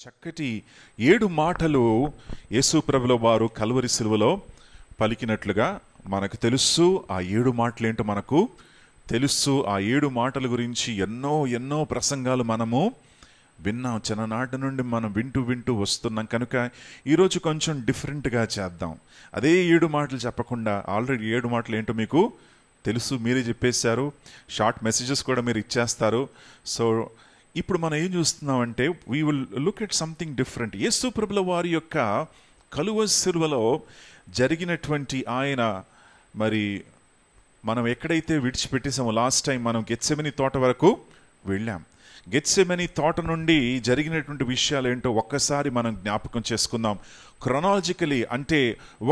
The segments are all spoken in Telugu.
చక్కటి 7 మాటలు యేసు ప్రభుల వారు కల్వరి సిలువలో పలికినట్లుగా మనకు తెలుసు. ఆ 7 మాటలు ఏంటో మనకు తెలుసు. ఆ 7 మాటల గురించి ఎన్నో ప్రసంగాలు మనము విన్నాం. చిన్ననాటి నుండి మనం వింటూ వస్తున్నాం. కనుక ఈరోజు కొంచెం డిఫరెంట్గా చేద్దాం. అదే 7 మాటలు చెప్పకుండా ఆల్రెడీ 7 మాటలు ఏంటో మీకు తెలుసు, మీరే చెప్పేశారు. షార్ట్ మెసేజెస్ కూడా మీరు ఇచ్చేస్తారు. సో ఇప్పుడు మనం ఏం చూస్తున్నామంటే we will look at something different. యేసు ప్రభుల వారి యొక్క కలువరి సిలువలో జరిగినటువంటి ఆయన మరి మనం ఎక్కడైతే విడిచిపెట్టేసామో లాస్ట్ టైం మనం గెత్సెమని తోట వరకు వెళ్ళాం. గెత్సెమని తోట నుండి జరిగినటువంటి విషయాలు ఏంటో ఒక్కసారి మనం జ్ఞాపకం చేసుకుందాం. క్రొనాలజికలీ అంటే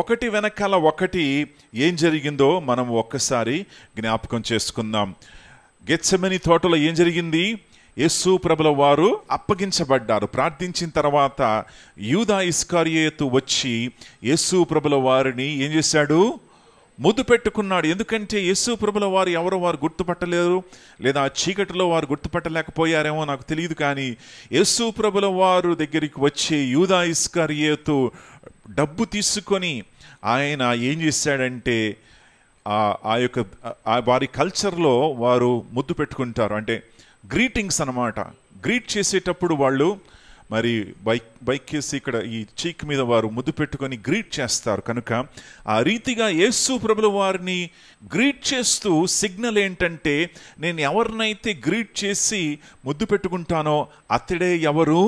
ఒకటి వెనకాల ఒకటి ఏం జరిగిందో మనం ఒక్కసారి జ్ఞాపకం చేసుకుందాం. గెత్సెమని తోటలో ఏం జరిగింది? యేసు ప్రభుల వారు అప్పగించబడ్డారు. ప్రార్థించిన తర్వాత యూదా ఇస్కరియోతు వచ్చి యేసు ప్రభుల వారిని ఏం చేశాడు? ముద్దు పెట్టుకున్నాడు. ఎందుకంటే యేసు ప్రభుల వారు ఎవరో వారు గుర్తుపట్టలేరు, లేదా చీకటిలో వారు గుర్తుపట్టలేకపోయారేమో నాకు తెలియదు. కానీ యేసు ప్రభుల వారు దగ్గరికి వచ్చి యూదా ఇస్కరియోతు డబ్బు తీసుకొని ఆయన ఏం చేశాడంటే ఆ యొక్క వారి కల్చర్లో వారు ముద్దు పెట్టుకుంటారు. అంటే గ్రీటింగ్స్ అన్నమాట. గ్రీట్ చేసేటప్పుడు వాళ్ళు మరి బైక్ కేసి ఇక్కడ ఈ చీక్ మీద వారు ముద్దు పెట్టుకొని గ్రీట్ చేస్తారు. కనుక ఆ రీతిగా యేసు ప్రభుల వారిని గ్రీట్ చేస్తూ సిగ్నల్ ఏంటంటే నేను ఎవరినైతే గ్రీట్ చేసి ముద్దు పెట్టుకుంటానో అతడే ఎవరు?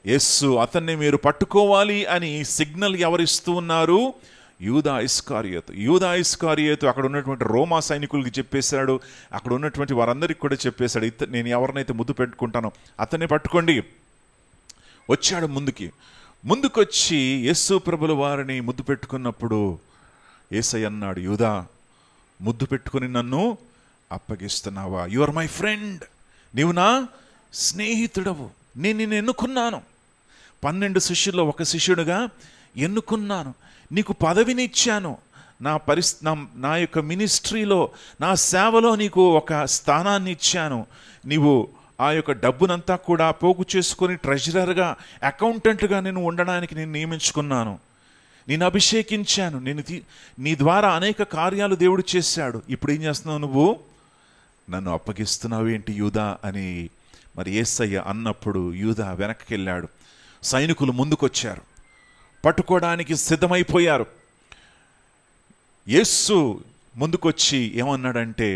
యేసు. అతన్ని మీరు పట్టుకోవాలి అని సిగ్నల్ ఎవరిస్తూ ఉన్నారు? యూదా ఇస్కరియోతు. యూదా ఇస్కరియోతు అక్కడ ఉన్నటువంటి రోమా సైనికులకి చెప్పేశాడు, అక్కడ ఉన్నటువంటి వారందరికీ కూడా చెప్పేశాడు, నేను ఎవరినైతే ముద్దు పెట్టుకుంటానో అతన్ని పట్టుకోండి. వచ్చాడు ముందుకొచ్చి యేసు ప్రభుల వారిని ముద్దు పెట్టుకున్నప్పుడు యేసయ్య అన్నాడు, యూదా ముద్దు పెట్టుకుని నన్ను అప్పగిస్తున్నావా? యు ఆర్ మై ఫ్రెండ్, నీవు నా స్నేహితుడవు, నేను నిన్ను ఎన్నుకున్నాను, 12 శిష్యుల్లో ఒక శిష్యుడిగా ఎన్నుకున్నాను, నీకు పదవిని ఇచ్చాను, నా యొక్క మినిస్ట్రీలో నా సేవలో నీకు ఒక స్థానాన్ని ఇచ్చాను, నీవు ఆ యొక్క డబ్బునంతా కూడా పోగు చేసుకొని ట్రెజరర్గా అకౌంటెంట్గా నేను ఉండడానికి నేను నియమించుకున్నాను, నేను అభిషేకించాను, నీ ద్వారా అనేక కార్యాలు దేవుడు చేశాడు, ఇప్పుడు ఏం చేస్తున్నావు? నువ్వు నన్ను అప్పగిస్తున్నావు ఏంటి యూదా అని మరి యేసయ్య అన్నప్పుడు యూదా వెనక్కి వెళ్ళాడు. సైనికులు ముందుకొచ్చారు, పట్టుకోవడానికి సిద్ధమైపోయారు. యేసు ముందుకొచ్చి ఏమన్నాడంటే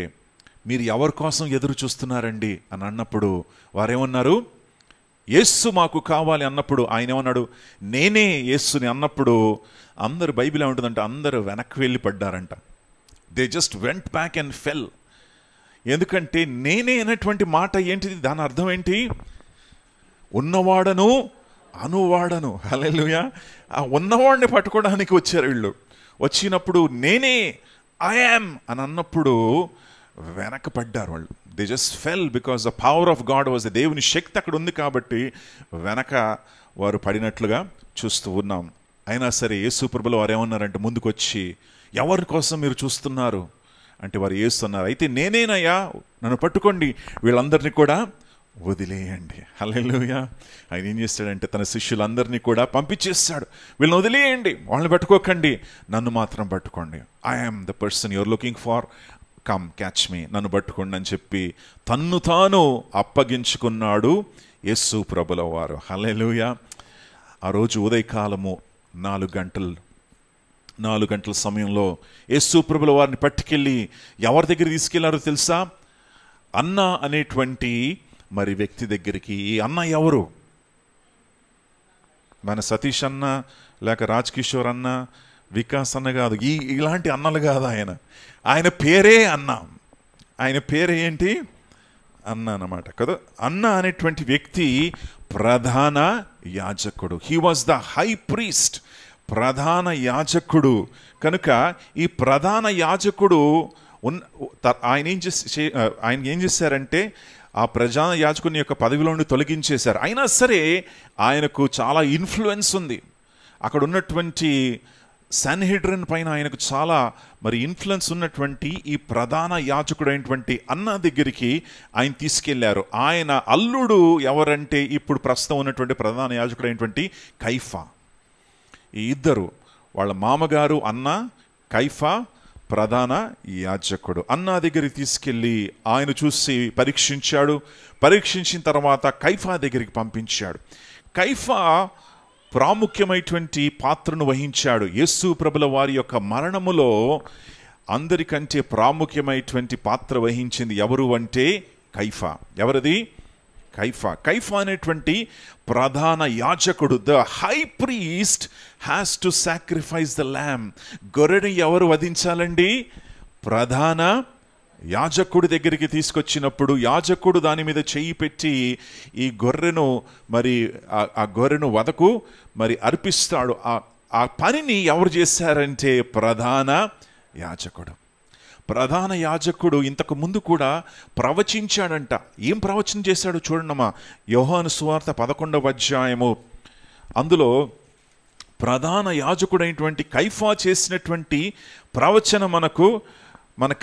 మీరు ఎవరి కోసం ఎదురు చూస్తున్నారండి అని అన్నప్పుడు వారేమన్నారు? యేసు మాకు కావాలి అన్నప్పుడు ఆయన ఏమన్నాడు? నేనే యేసుని అన్నప్పుడు అందరు బైబిల్ ఏముంటుందంటే అందరూ వెనక్కి వెళ్ళి పడ్డారంట. They just went back and fell. ఎందుకంటే నేనే అనేటువంటి మాట ఏంటిది? దాని అర్థం ఏంటి? ఉన్నవాడను అనువాడను. హల్లెలూయా. ఆ ఉన్నవాడిని పట్టుకోవడానికి వచ్చారు వీళ్ళు. వచ్చినప్పుడు నేనే ఐ యామ్ అని అన్నప్పుడు వెనక పడ్డారు వాళ్ళు. They just fell because the power of God was. దేవుని శక్తి అక్కడ ఉంది కాబట్టి వెనక వారు పడినట్లుగా చూస్తూ ఉన్నాం. అయినా సరే యేసు ప్రభుల వారు ఏమన్నారంటే ముందుకొచ్చి ఎవరి కోసం మీరు చూస్తున్నారు అంటే వారు యేసు అన్నారు, అయితే నేనేనయ్యా, నన్ను పట్టుకోండి, వీళ్ళందరినీ కూడా వదిలేయండి. హల్లెలూయా. ఆయన ఏం చేస్తాడంటే తన శిష్యులందరినీ కూడా పంపించేస్తాడు, వీళ్ళని వదిలేయండి, వాళ్ళని పట్టుకోకండి, నన్ను మాత్రం పట్టుకోండి. I am the person you're looking for, come catch me, నన్ను పట్టుకోండి అని చెప్పి తన్ను తాను అప్పగించుకున్నాడు యేసు ప్రభుల వారు. హల్లెలూయా. ఆ రోజు ఉదయకాలము 4 గంటల సమయంలో యేసు ప్రభుల వారిని పట్టుకెళ్ళి ఎవరి దగ్గర తీసుకెళ్లారో తెలుసా? అన్న అనేటువంటి మరి వ్యక్తి దగ్గరికి. ఈ అన్న ఎవరు? మన సతీష్ అన్న, లేక రాజ్ కిషోర్ అన్న, వికాస్ అన్న కాదు, ఇలాంటి అన్నలు కాదు. ఆయన పేరే అన్న. ఆయన పేరే ఏంటి? అన్న అన్నమాట కదా. అన్న అనేటువంటి వ్యక్తి ప్రధాన యాజకుడు. He was the high priest, ప్రధాన యాజకుడు. కనుక ఈ ప్రధాన యాజకుడు ఆయన ఏం చేశారంటే ఆ ప్రధాన యాజకుని యొక్క పదవిలో నుండి తొలగించేశారు. అయినా సరే ఆయనకు చాలా ఇన్ఫ్లుయెన్స్ ఉంది. అక్కడ ఉన్నటువంటి సన్హెడ్రిన్ పైన ఆయనకు చాలా మరి ఇన్ఫ్లుయెన్స్ ఉన్నటువంటి ఈ ప్రధాన యాజకుడైనటువంటి అన్న దగ్గరికి ఆయన తీసుకెళ్లారు. ఆయన అల్లుడు ఎవరంటే ఇప్పుడు ప్రస్తుతం ఉన్నటువంటి ప్రధాన యాజకుడైనటువంటి కైఫా. ఈ ఇద్దరు, వాళ్ళ మామగారు అన్న, కైఫా ప్రధాన యాజకుడు. అన్న దగ్గరికి తీసుకెళ్ళి ఆయన చూసి పరీక్షించాడు. పరీక్షించిన తర్వాత కైఫా దగ్గరికి పంపించాడు. కైఫా ప్రాముఖ్యమైనటువంటి పాత్రను వహించాడు. యేసు ప్రభుల వారి యొక్క మరణములో అందరికంటే ప్రాముఖ్యమైనటువంటి పాత్ర వహించింది ఎవరు అంటే కైఫా. ఎవరిది? కైఫా. కైఫా అనేటువంటి ప్రధాన యాజకుడు. The high priest has to sacrifice the lamb. గొర్రెని ఎవరు వధించాలండి? ప్రధాన యాజకుడి దగ్గరికి తీసుకొచ్చినప్పుడు యాజకుడు దాని మీద చెయ్యి పెట్టి ఈ గొర్రెను మరి ఆ గొర్రెను వదకు మరి అర్పిస్తాడు. ఆ పనిని ఎవరు చేశారంటే ప్రధాన యాజకుడు. ప్రధాన యాజకుడు ఇంతకు ముందు కూడా ప్రవచించాడంట. ఏం ప్రవచనం చేశాడు చూడండమ్మా, యోహాను సువార్త 11వ అధ్యాయము. అందులో ప్రధాన యాజకుడైనటువంటి కైఫా చేసినటువంటి ప్రవచనం మనకు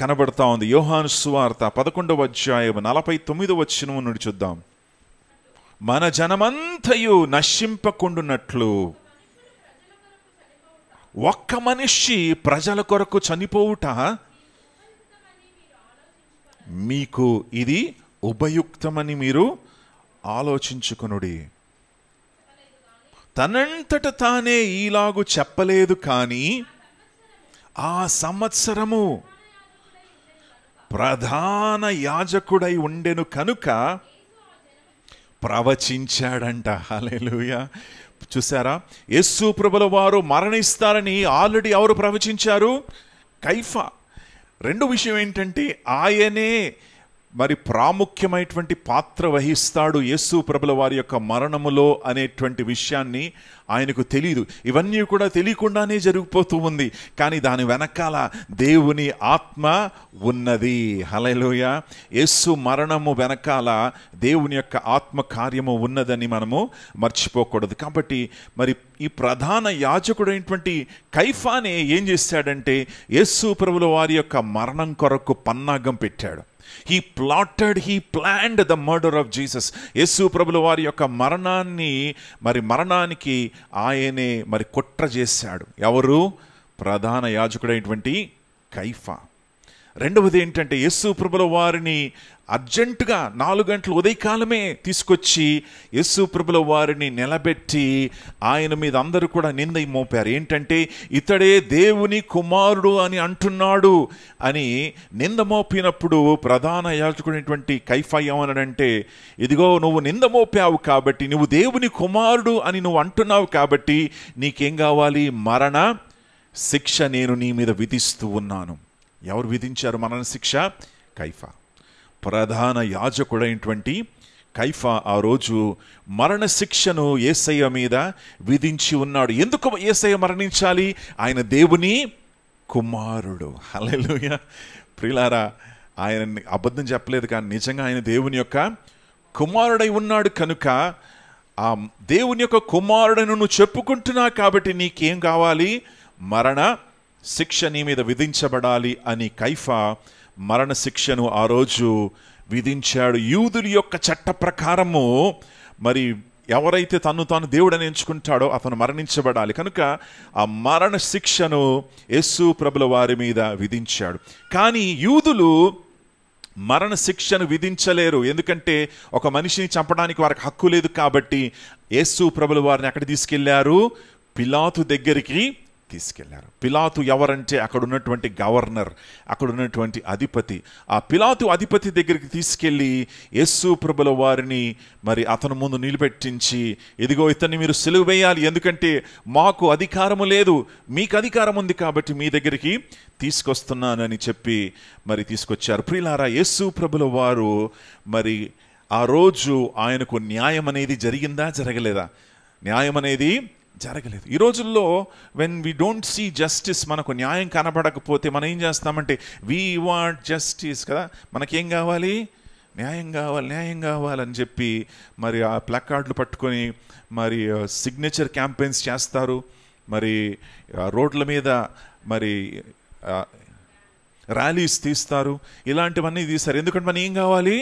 కనబడతా ఉంది. యోహాను సువార్త 11వ అధ్యాయం 49వ వచనం నుండి చూద్దాం. మన జనమంతయు నశింపకుండునట్లు ఒక్క మనిషి ప్రజల కొరకు చనిపోవుట మీకు ఇది ఉపయుక్తమని మీరు ఆలోచించుకొనుడి. తనంతట తానే ఈలాగు చెప్పలేదు, కానీ ఆ సంవత్సరము ప్రధాన యాజకుడై ఉండెను కనుక ప్రవచించాడంట. హల్లెలూయా. చూసారా, యేసు ప్రభుల వారు మరణిస్తారని ఆల్రెడీ ఎవరు ప్రవచించారు? కైఫా. రెండో విషయం ఏంటంటే ఆయనే మరి ప్రాముఖ్యమైనటువంటి పాత్ర వహిస్తాడు యేసు ప్రభుల వారి యొక్క మరణములో అనేటువంటి విషయాన్ని ఆయనకు తెలియదు. ఇవన్నీ కూడా తెలియకుండానే జరిగిపోతూ ఉంది. కానీ దాని వెనకాల దేవుని ఆత్మ ఉన్నది. హల్లెలూయా. యేసు మరణము వెనకాల దేవుని యొక్క ఆత్మ కార్యము ఉన్నదని మనము మర్చిపోకూడదు. కాబట్టి మరి ఈ ప్రధాన యాజకుడైనటువంటి కైఫానే ఏం చేశాడంటే యేసు ప్రభుల వారి యొక్క మరణం కొరకు పన్నాగం పెట్టాడు. He planned the murder of Jesus. యేసు ప్రభుల వారి యొక్క మరణానికి ఆయనే మరి కుట్ర చేశాడు. ఎవరు? ప్రధాన యాజకుడైనటువంటి కైఫా. రెండవది ఏంటంటే యేసు ప్రభుల వారిని అర్జెంటుగా 4 గంటలు ఉదయకాలమే తీసుకొచ్చి యేసు ప్రభుల వారిని నిలబెట్టి ఆయన మీద అందరూ కూడా నింద మోపారు. ఏంటంటే ఇతడే దేవుని కుమారుడు అని అంటున్నాడు అని నింద మోపినప్పుడు ప్రధాన యాజకుడైనటువంటి కైఫా ఏమన్నాడంటే, ఇదిగో నువ్వు నింద మోపావు కాబట్టి, నువ్వు దేవుని కుమారుడు అని నువ్వు అంటున్నావు కాబట్టి నీకేం కావాలి? మరణ శిక్ష నేను నీ మీద విధిస్తూ ఉన్నాను. ఎవరు విధించారు మరణ శిక్ష? కైఫా. ప్రధాన యాజకుడైనటువంటి కైఫా ఆ రోజు మరణ శిక్షను యేసయ్య మీద విధించి ఉన్నాడు. ఎందుకు యేసయ్య మరణించాలి? ఆయన దేవుని కుమారుడు. హల్లెలూయా. ప్రియులారా, ఆయన అబద్ధం చెప్పలేదు, కానీ నిజంగా ఆయన దేవుని యొక్క కుమారుడై ఉన్నాడు కనుక ఆ దేవుని యొక్క కుమారుడను నువ్వు చెప్పుకుంటున్నా కాబట్టి నీకేం కావాలి? మరణ శిక్ష నీ మీద విధించబడాలి అని కైఫా మరణ శిక్షను ఆ రోజు విధించాడు. యూదుల యొక్క చట్ట ప్రకారము మరి ఎవరైతే తాను దేవుడని ఎంచుకుంటాడో అతను మరణించబడాలి. కనుక ఆ మరణ శిక్షను యేసు ప్రభుల వారి మీద విధించాడు. కానీ యూదులు మరణ శిక్షను విధించలేరు. ఎందుకంటే ఒక మనిషిని చంపడానికి వారికి హక్కు లేదు. కాబట్టి యేసు ప్రభుల వారిని అక్కడ తీసుకెళ్లారు, పిలాతు దగ్గరికి తీసుకెళ్లారు. పిలాతు ఎవరంటే అక్కడ ఉన్నటువంటి గవర్నర్, అక్కడ ఉన్నటువంటి అధిపతి. ఆ పిలాతు అధిపతి దగ్గరికి తీసుకెళ్ళి యేసు ప్రభుల వారిని మరి అతని ముందు నిలబెట్టించి, ఇదిగో ఇతన్ని మీరు సిలువ వేయాలి, ఎందుకంటే మాకు అధికారము లేదు, మీకు అధికారం ఉంది కాబట్టి మీ దగ్గరికి తీసుకొస్తున్నానని చెప్పి మరి తీసుకొచ్చారు. ప్రియులారా, యేసు ప్రభుల వారు మరి ఆ రోజు ఆయనకు న్యాయం అనేది జరిగిందా? జరగలేదా? న్యాయం అనేది జరగలేదు. ఈ రోజుల్లో when we don't see justice, మనకు న్యాయం కనబడకపోతే మనం ఏం చేస్తామంటే వీ వాంట్ జస్టిస్ కదా, మనకేం కావాలి? న్యాయం కావాలి, న్యాయం కావాలని చెప్పి మరి ఆ ప్లకార్డులు పట్టుకొని మరి సిగ్నేచర్ క్యాంపెయిన్స్ చేస్తారు. మరి రోడ్ల మీద మరి ర్యాలీస్ తీస్తారు, ఇలాంటివన్నీ తీస్తారు. ఎందుకంటే మనం ఏం కావాలి?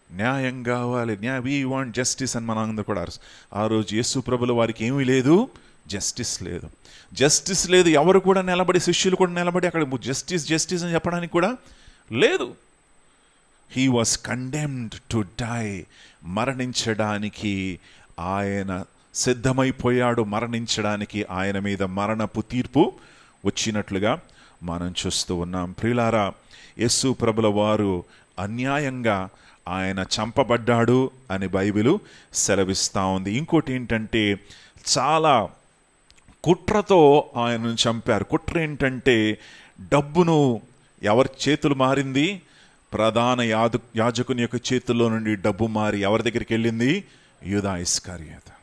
న్యాయం కావాలి. వీ వాంట్ జస్టిస్ అని మనం అందరూ కూడా. ఆ రోజు యేసు ప్రభుల వారికి ఏమీ లేదు, జస్టిస్ లేదు. జస్టిస్ లేదు. ఎవరు కూడా నిలబడి, శిష్యులు కూడా నిలబడి అక్కడ జస్టిస్ జస్టిస్ అని చెప్పడానికి కూడా లేదు. He was condemned to die. మరణించడానికి ఆయన సిద్ధమైపోయాడు. మరణించడానికి ఆయన మీద మరణపు తీర్పు వచ్చినట్లుగా మనం చూస్తూ ఉన్నాం. ప్రియులారా, యేసు ప్రభుల వారు అన్యాయంగా ఆయన చంపబడ్డాడు అని బైబిలు సెలవిస్తూ ఉంది. ఇంకోటి ఏంటంటే, చాలా కుట్రతో ఆయనను చంపారు. కుట్ర ఏంటంటే, డబ్బును ఎవరి చేతులు మారింది? ప్రధాన యాజకుని యొక్క చేతుల్లో నుండి డబ్బు మారి ఎవరి దగ్గరికి వెళ్ళింది? యూదా ఇస్కరియోతు.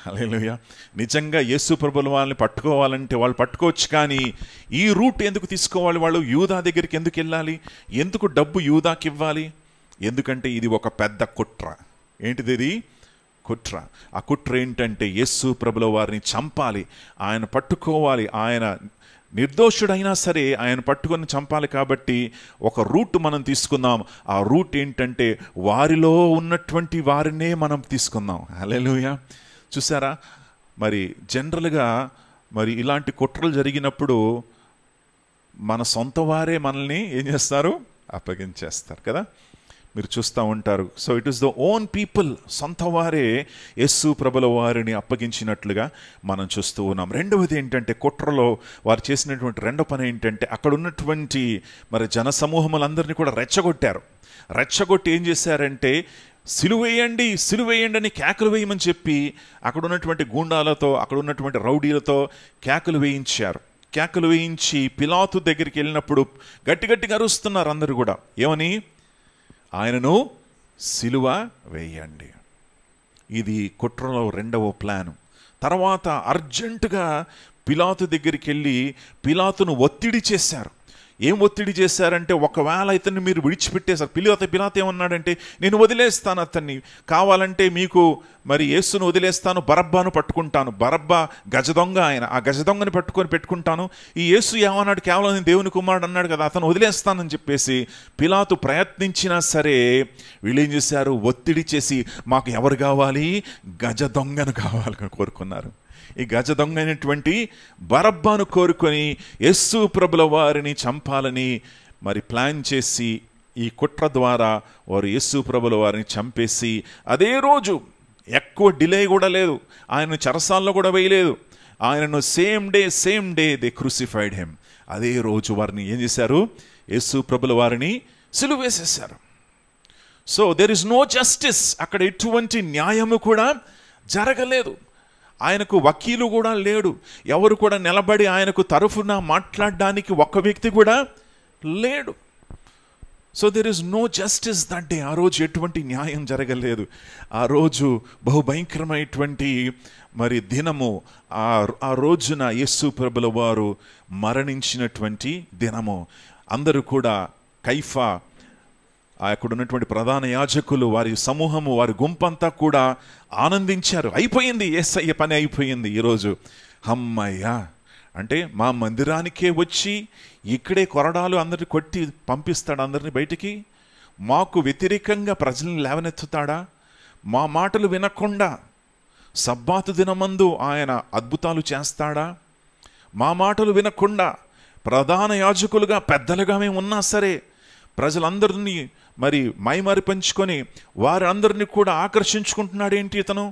హల్లెలూయా. నిజంగా యేసు ప్రభుల వాళ్ళని పట్టుకోవాలంటే వాళ్ళు పట్టుకోవచ్చు, కానీ ఈ రూట్ ఎందుకు తీసుకోవాలి? వాళ్ళు యూదా దగ్గరికి ఎందుకు వెళ్ళాలి? ఎందుకు డబ్బు యూదాకి ఇవ్వాలి? ఎందుకంటే ఇది ఒక పెద్ద కుట్ర. ఏంటిది? ఇది కుట్ర. ఆ కుట్ర ఏంటంటే, యేసు ప్రభుల వారిని చంపాలి, ఆయన పట్టుకోవాలి. ఆయన నిర్దోషుడైనా సరే ఆయన పట్టుకొని చంపాలి. కాబట్టి ఒక రూట్ మనం తీసుకుందాం. ఆ రూట్ ఏంటంటే, వారిలో ఉన్నటువంటి వారినే మనం తీసుకుందాం. హల్లెలూయా. చూసారా, మరి జనరల్గా మరి ఇలాంటి కుట్రలు జరిగినప్పుడు మన సొంత వారే మనల్ని ఏం చేస్తారు? అప్పగించేస్తారు కదా, మీరు చూస్తూ ఉంటారు. So it is the own people, సొంత వారే యేసు ప్రభుల వారిని అప్పగించినట్లుగా మనం చూస్తూ ఉన్నాం. రెండవది ఏంటంటే, కుట్రలో వారు చేసినటువంటి రెండో పని ఏంటంటే, అక్కడ ఉన్నటువంటి మరి జనసమూహములందరినీ కూడా రెచ్చగొట్టారు. రెచ్చగొట్టి ఏం చేశారంటే, సిలువేయండి సిలువేయండి అని కేకలు వేయమని చెప్పి అక్కడ ఉన్నటువంటి గూండాలతో, అక్కడ ఉన్నటువంటి రౌడీలతో కేకలు వేయించారు. కేకలు వేయించి పిలాతు దగ్గరికి వెళ్ళినప్పుడు గట్టి గట్టిగా అరుస్తున్నారు అందరూ కూడా. ఏమని? ఆయనను సిలువ వేయండి. ఇది కుట్రలో రెండవ ప్లాను. తర్వాత అర్జెంటుగా పిలాతు దగ్గరికి వెళ్ళి పిలాతును ఒత్తిడి చేశారు. ఏం ఒత్తిడి చేశారంటే, ఒకవేళ ఇతన్ని మీరు విడిచిపెట్టేశారు. పిలాతు ఏమన్నాడంటే, నేను వదిలేస్తాను అతన్ని, కావాలంటే మీకు మరి యేసును వదిలేస్తాను, బరబ్బాను పట్టుకుంటాను. బరబ్బా గజదొంగ, ఆయన ఆ గజదొంగని పెట్టుకుంటాను. ఈ యేసు ఏమన్నాడు? కేవలం నేను దేవుని కుమారుడు అన్నాడు కదా, అతను వదిలేస్తానని చెప్పేసి పిలాతు ప్రయత్నించినా సరే వీళ్ళు ఏం చేశారు? ఒత్తిడి చేసి, మాకు ఎవరు కావాలి? గజదొంగను కావాలని కోరుకున్నారు. ఈ గజ దొంగ అయినటువంటి బరబ్బాను కోరుకొని యేసు ప్రభుల వారిని చంపాలని మరి ప్లాన్ చేసి, ఈ కుట్ర ద్వారా వారు యేసు ప్రభుల వారిని చంపేసి, అదే రోజు, ఎక్కువ డిలే కూడా లేదు, ఆయన చెరసాల్లో కూడా వేయలేదు, ఆయనను same day they crucified him. అదే రోజు వారిని ఏం చేశారు? యేసు ప్రభుల వారిని సిలువ వేసేశారు. So there is no justice. అక్కడ ఎటువంటి న్యాయము కూడా జరగలేదు. ఆయనకు వకీలు కూడా లేడు, ఎవరు కూడా నిలబడి ఆయనకు తరఫున మాట్లాడడానికి ఒక్క వ్యక్తి కూడా లేడు. So there is no justice that day. ఆ రోజు ఎటువంటి న్యాయం జరగలేదు. ఆ రోజు బహుభయంకరమైనటువంటి మరి దినము. ఆ రోజున యేసు ప్రభుల వారు మరణించినటువంటి దినము. అందరూ కూడా, కైఫా, అక్కడ ఉన్నటువంటి ప్రధాన యాజకులు, వారి సమూహము, వారి గుంపంతా కూడా ఆనందించారు. అయిపోయింది, యేసయ్య పని అయిపోయింది ఈరోజు. అమ్మయ్యా, అంటే మా మందిరానికే వచ్చి ఇక్కడే కొరడాలు అందరిని కొట్టి పంపిస్తాడు అందరినీ బయటికి? మాకు వ్యతిరేకంగా ప్రజల్ని లేవనెత్తుతాడా? మా మాటలు వినకుండా సబ్బాతు దినమందు ఆయన అద్భుతాలు చేస్తాడా? మా మాటలు వినకుండా ప్రధాన యాజకులుగా, పెద్దలుగా మేము ఉన్నా సరే ప్రజలందరినీ మరి మైమరిపించుకొని వారందరినీ కూడా ఆకర్షించుకుంటున్నాడేంటి ఇతను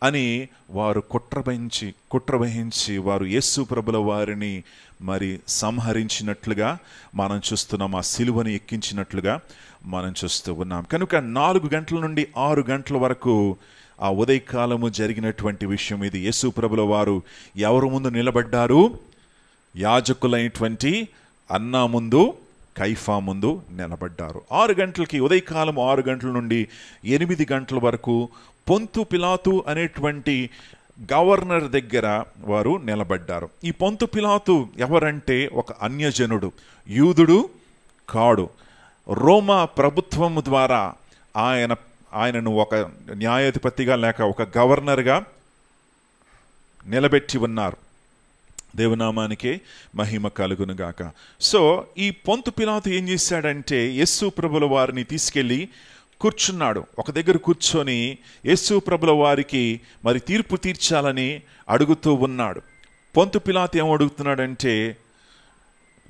అని వారు కుట్ర వహించి వారు యేసు ప్రభుల వారిని మరి సంహరించినట్లుగా మనం చూస్తున్నాం. ఆ సిలువని ఎక్కించినట్లుగా మనం చూస్తూ ఉన్నాం. కనుక 4 గంటల నుండి 6 గంటల వరకు ఆ ఉదయకాలము జరిగినటువంటి విషయం ఇది. యేసు ప్రభుల వారు ఎవరు ముందు నిలబడ్డారు? యాజకులైనటువంటి అన్నా ముందు, కైఫా ముందు నిలబడ్డారు. 6 గంటలకి, ఉదయకాలం 6 గంటల నుండి 8 గంటల వరకు పొంతు పిలాతు అనేటువంటి గవర్నర్ దగ్గర వారు నిలబడ్డారు. ఈ పొంతు పిలాతు ఎవరంటే ఒక అన్యజనుడు, యూదుడు కాడు. రోమా ప్రభుత్వము ద్వారా ఆయనను ఒక న్యాయాధిపతిగా లేక ఒక గవర్నర్గా నిలబెట్టి ఉన్నారు. దేవునామానికే మహిమ కలుగునుగాక. సో ఈ పొంతు పిలాతు ఏం చేశాడంటే యేసు ప్రభుల వారిని తీసుకెళ్ళి కూర్చున్నాడు. ఒక దగ్గర కూర్చొని యేసు ప్రభుల వారికి మరి తీర్పు తీర్చాలని అడుగుతూ ఉన్నాడు. పొంతు పిలాతు ఏం అడుగుతున్నాడంటే,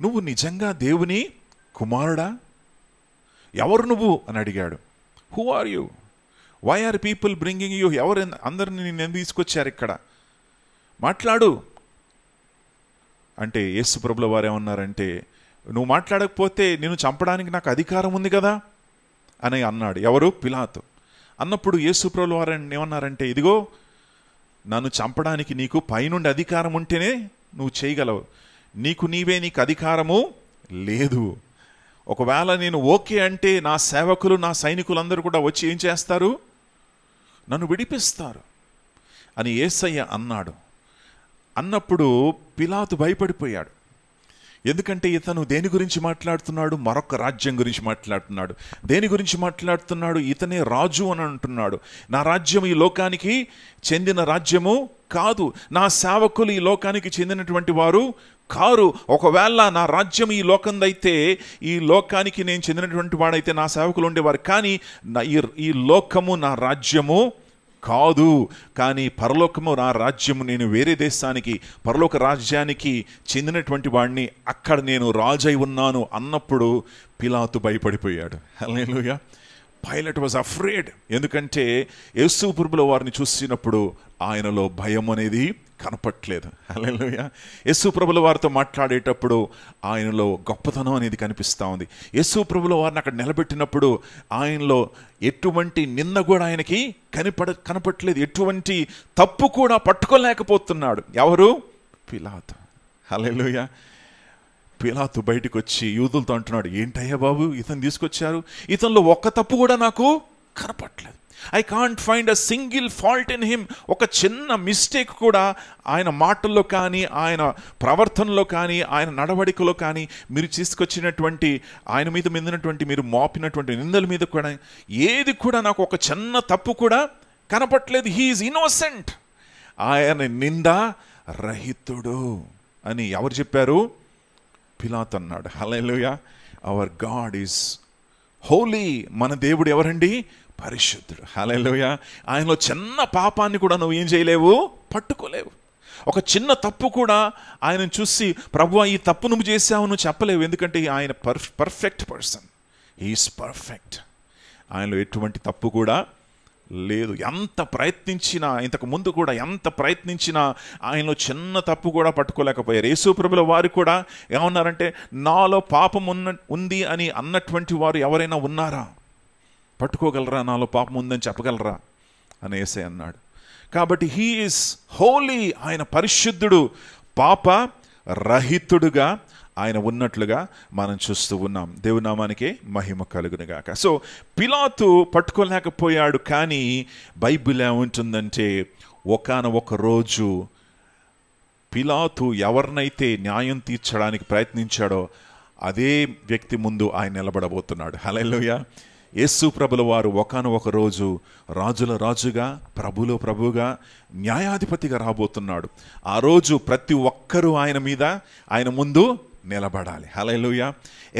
నువ్వు నిజంగా దేవుని కుమారుడా? ఎవరు నువ్వు అని అడిగాడు. Who are you? Why are people bringing you? ఎవరు అందరిని నేను తీసుకొచ్చారు ఇక్కడ? మాట్లాడు అంటే యేసు ప్రభుల వారు ఏమన్నారంటే, నువ్వు మాట్లాడకపోతే నిన్ను చంపడానికి నాకు అధికారం ఉంది కదా అని అన్నాడు. ఎవరు? పిలాతు. అన్నప్పుడు యేసు ప్రభుల వారు ఏమన్నారంటే, ఇదిగో నన్ను చంపడానికి నీకు పైనుండి అధికారం ఉంటేనే నువ్వు చేయగలవు, నీకు అధికారము లేదు. ఒకవేళ నేను ఓకే అంటే నా సేవకులు నా సైనికులందరూ కూడా వచ్చి ఏం చేస్తారు? నన్ను విడిపిస్తారు అని యేసయ్య అన్నాడు. అన్నప్పుడు పిలాతు భయపడిపోయాడు. ఎందుకంటే ఇతను దేని గురించి మాట్లాడుతున్నాడు? మరొక రాజ్యం గురించి మాట్లాడుతున్నాడు. దేని గురించి మాట్లాడుతున్నాడు? ఇతనే రాజు అని అంటున్నాడు. నా రాజ్యం ఈ లోకానికి చెందిన రాజ్యము కాదు, నా సేవకులు ఈ లోకానికి చెందినటువంటి వారు కారు. ఒకవేళ నా రాజ్యం ఈ లోకందైతే, ఈ లోకానికి నేను చెందినటువంటి వాడైతే నా సేవకులు ఉండేవారు. కానీ ఈ లోకము నా రాజ్యము కాదు, కానీ పరలోకము నా రాజ్యము. నేను వేరే దేశానికి, పరలోక రాజ్యానికి చెందినటువంటి వాడిని, అక్కడ నేను రాజై ఉన్నాను అన్నప్పుడు పిలాతు భయపడిపోయాడు. హల్లెలూయా. Pilate was afraid. ఎందుకంటే యేసు ప్రభుల వారిని చూసినప్పుడు ఆయనలో భయం అనేది కనపట్లేదు. హల్లెలూయా. యేసు ప్రభుల వారితో మాట్లాడేటప్పుడు ఆయనలో గొప్పతనం అనేది కనిపిస్తూ ఉంది. యేసు ప్రభుల వారిని అక్కడ నిలబెట్టినప్పుడు ఆయనలో ఎటువంటి నింద కూడా ఆయనకి కనపట్లేదు, ఎటువంటి తప్పు కూడా పట్టుకోలేకపోతున్నాడు. ఎవరు? పిలాతు. హల్లెలూయా. పిలాతు బయటకు వచ్చి యూదులతో అంటున్నాడు, ఏంటయ్యా బాబు ఇతను తీసుకొచ్చారు, ఇతనిలో ఒక్క తప్పు కూడా నాకు కనపట్లేదు. I can't find a single fault in him. ఒక చిన్న మిస్టేక్ కూడా ఆయన మాటల్లో కానీ, ఆయన ప్రవర్తనలో కానీ, ఆయన నడవడికలో కానీ, మీరు తీసుకొచ్చినటువంటి ఆయన మీద మిందినటువంటి, మీరు మోపినటువంటి నిందల మీద కూడా ఏది కూడా నాకు ఒక చిన్న తప్పు కూడా కనపట్లేదు. He is innocent. ఆయన నింద రహితుడు అని ఎవరు చెప్పారు? పిలాతు అన్నాడు. Hallelujah. Our God is holy. మన దేవుడు ఎవరండి? పరిశుద్ధుడు. హల్లెలూయా. ఆయనలో చిన్న పాపాన్ని కూడా నువ్వు ఏం చేయలేవు, పట్టుకోలేవు. ఒక చిన్న తప్పు కూడా ఆయన చూసి ప్రభువా ఈ తప్పు నువ్వు చేసావు నువ్వు చెప్పలేవు. ఎందుకంటే ఆయన పర్ఫెక్ట్ పర్సన్. He's perfect. ఆయనలో ఎటువంటి తప్పు కూడా లేదు. ఎంత ప్రయత్నించినా, ఇంతకు ముందు కూడా ఎంత ప్రయత్నించినా ఆయనలో చిన్న తప్పు కూడా పట్టుకోలేకపోయారు. యేసు ప్రభుల వారు కూడా ఏమన్నారంటే, నాలో పాపం ఉంది అని అన్నటువంటి వారు ఎవరైనా ఉన్నారా? పట్టుకోగలరా? నాలో పాపం ఉందని చెప్పగలరా అని యేసయ్య అన్నాడు. కాబట్టి హీ ఈజ్ హోలీ. ఆయన పరిశుద్ధుడు, పాప రహితుడుగా ఆయన ఉన్నట్లుగా మనం చూస్తూ ఉన్నాం. దేవుని నామానికే మహిమ కలుగునుగాక. సో పిలాతు పట్టుకోలేకపోయాడు. కానీ బైబిల్ ఏముంటుందంటే, ఒకానొక రోజు పిలాతు ఎవరినైతే న్యాయం తీర్చడానికి ప్రయత్నించాడో అదే వ్యక్తి ముందు ఆయన నిలబడబోతున్నాడు. హల్లెలూయా. యేసు ప్రభుల వారు ఒకానొక రోజు రాజుల రాజుగా, ప్రభులో ప్రభుగా, న్యాయాధిపతిగా రాబోతున్నాడు. ఆ రోజు ప్రతి ఒక్కరూ ఆయన ముందు నిలబడాలి. Hallelujah.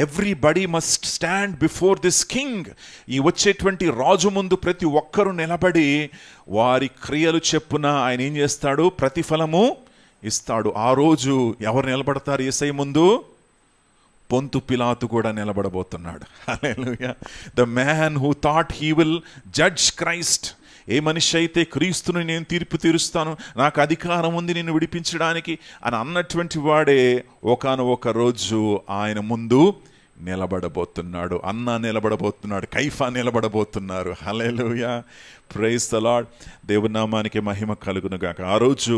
Everybody must stand before this king. ఈ వచ్చేటువంటి రాజు ముందు ప్రతి ఒక్కరూ నిలబడి వారి క్రియలు చెప్పున ఆయన ఏం చేస్తాడు? ప్రతిఫలము ఇస్తాడు. ఆ రోజు ఎవరు నిలబడతారు యేసయ్య ముందు? పొంతు పిలాతు కూడా నిలబడబోతున్నాడు. Hallelujah. The man who thought he will judge Christ. ఏ మనిషి అయితే క్రీస్తుని నేను తీర్పు తీరుస్తాను, నాకు అధికారం ఉంది నిన్ను విడిపించడానికి అని అన్నటువంటి వాడే ఒకానొక రోజు ఆయన ముందు నిలబడబోతున్నాడు. అన్నా నిలబడబోతున్నాడు, కైఫా నిలబడబోతున్నారు. హల్లెలూయా. Praise the Lord. దేవుని నామానికి మహిమ కలుగునుగాక. ఆ రోజు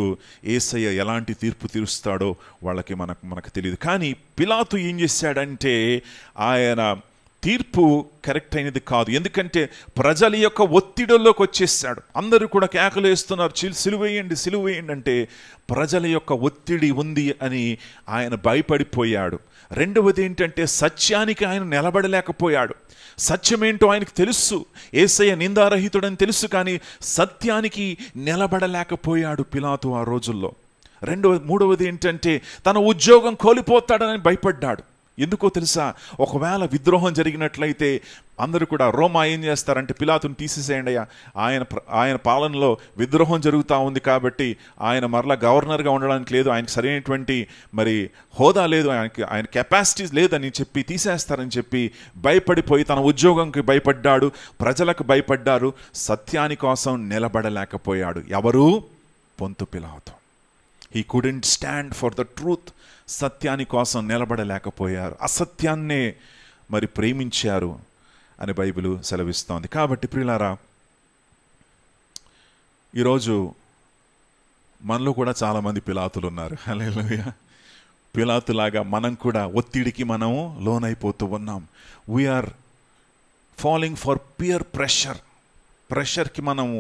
యేసయ్య ఎలాంటి తీర్పు తీరుస్తాడో వాళ్ళకి మనకు తెలియదు. కానీ పిలాతు ఏం చేశాడంటే, ఆయన తీర్పు కరెక్ట్ అయినది కాదు. ఎందుకంటే ప్రజల యొక్క ఒత్తిడిలోకి వచ్చేసాడు. అందరూ కూడా కేకలు వేస్తున్నారు, సిలువేయండి సిలువేయండి అంటే ప్రజల యొక్క ఒత్తిడి ఉంది అని ఆయన భయపడిపోయాడు. రెండవది ఏంటంటే సత్యానికి ఆయన నిలబడలేకపోయాడు. సత్యమేంటో ఆయనకు తెలుసు, యేసయ్య నిందారహితుడని తెలుసు, కానీ సత్యానికి నిలబడలేకపోయాడు పిలాతు ఆ రోజుల్లో. మూడవది ఏంటంటే తన ఉద్యోగం కోల్పోతాడని భయపడ్డాడు. ఎందుకో తెలుసా? ఒకవేళ విద్రోహం జరిగినట్లయితే అందరూ కూడా రోమా ఏం చేస్తారంటే పిలాతుని తీసేసేయండి అయ్యా, ఆయన పాలనలో విద్రోహం జరుగుతూ ఉంది కాబట్టి ఆయన మరలా గవర్నర్గా ఉండడానికి లేదు, ఆయనకు సరైనటువంటి మరి హోదా లేదు, ఆయన కెపాసిటీస్ లేదని చెప్పి తీసేస్తారని చెప్పి భయపడిపోయి తన ఉద్యోగంకి భయపడ్డాడు, ప్రజలకు భయపడ్డారు, సత్యాని కోసం నిలబడలేకపోయాడు. ఎవరు? పొంతు పిలాతు. He couldn't stand for the truth. సత్యాని కోసం నిలబడలేకపోయారు, అసత్యాన్నే మరి ప్రేమించారు అని బైబిల్ సెలవిస్తోంది. కాబట్టి ప్రియులారా, ఈరోజు మనలో కూడా చాలామంది పిలాతులు ఉన్నారు. హల్లెలూయా. పిలాతులాగా మనం కూడా ఒత్తిడికి మనము లోనైపోతూ ఉన్నాం. వీఆర్ ఫాలోయింగ్ ఫర్ పియర్ ప్రెషర్కి మనము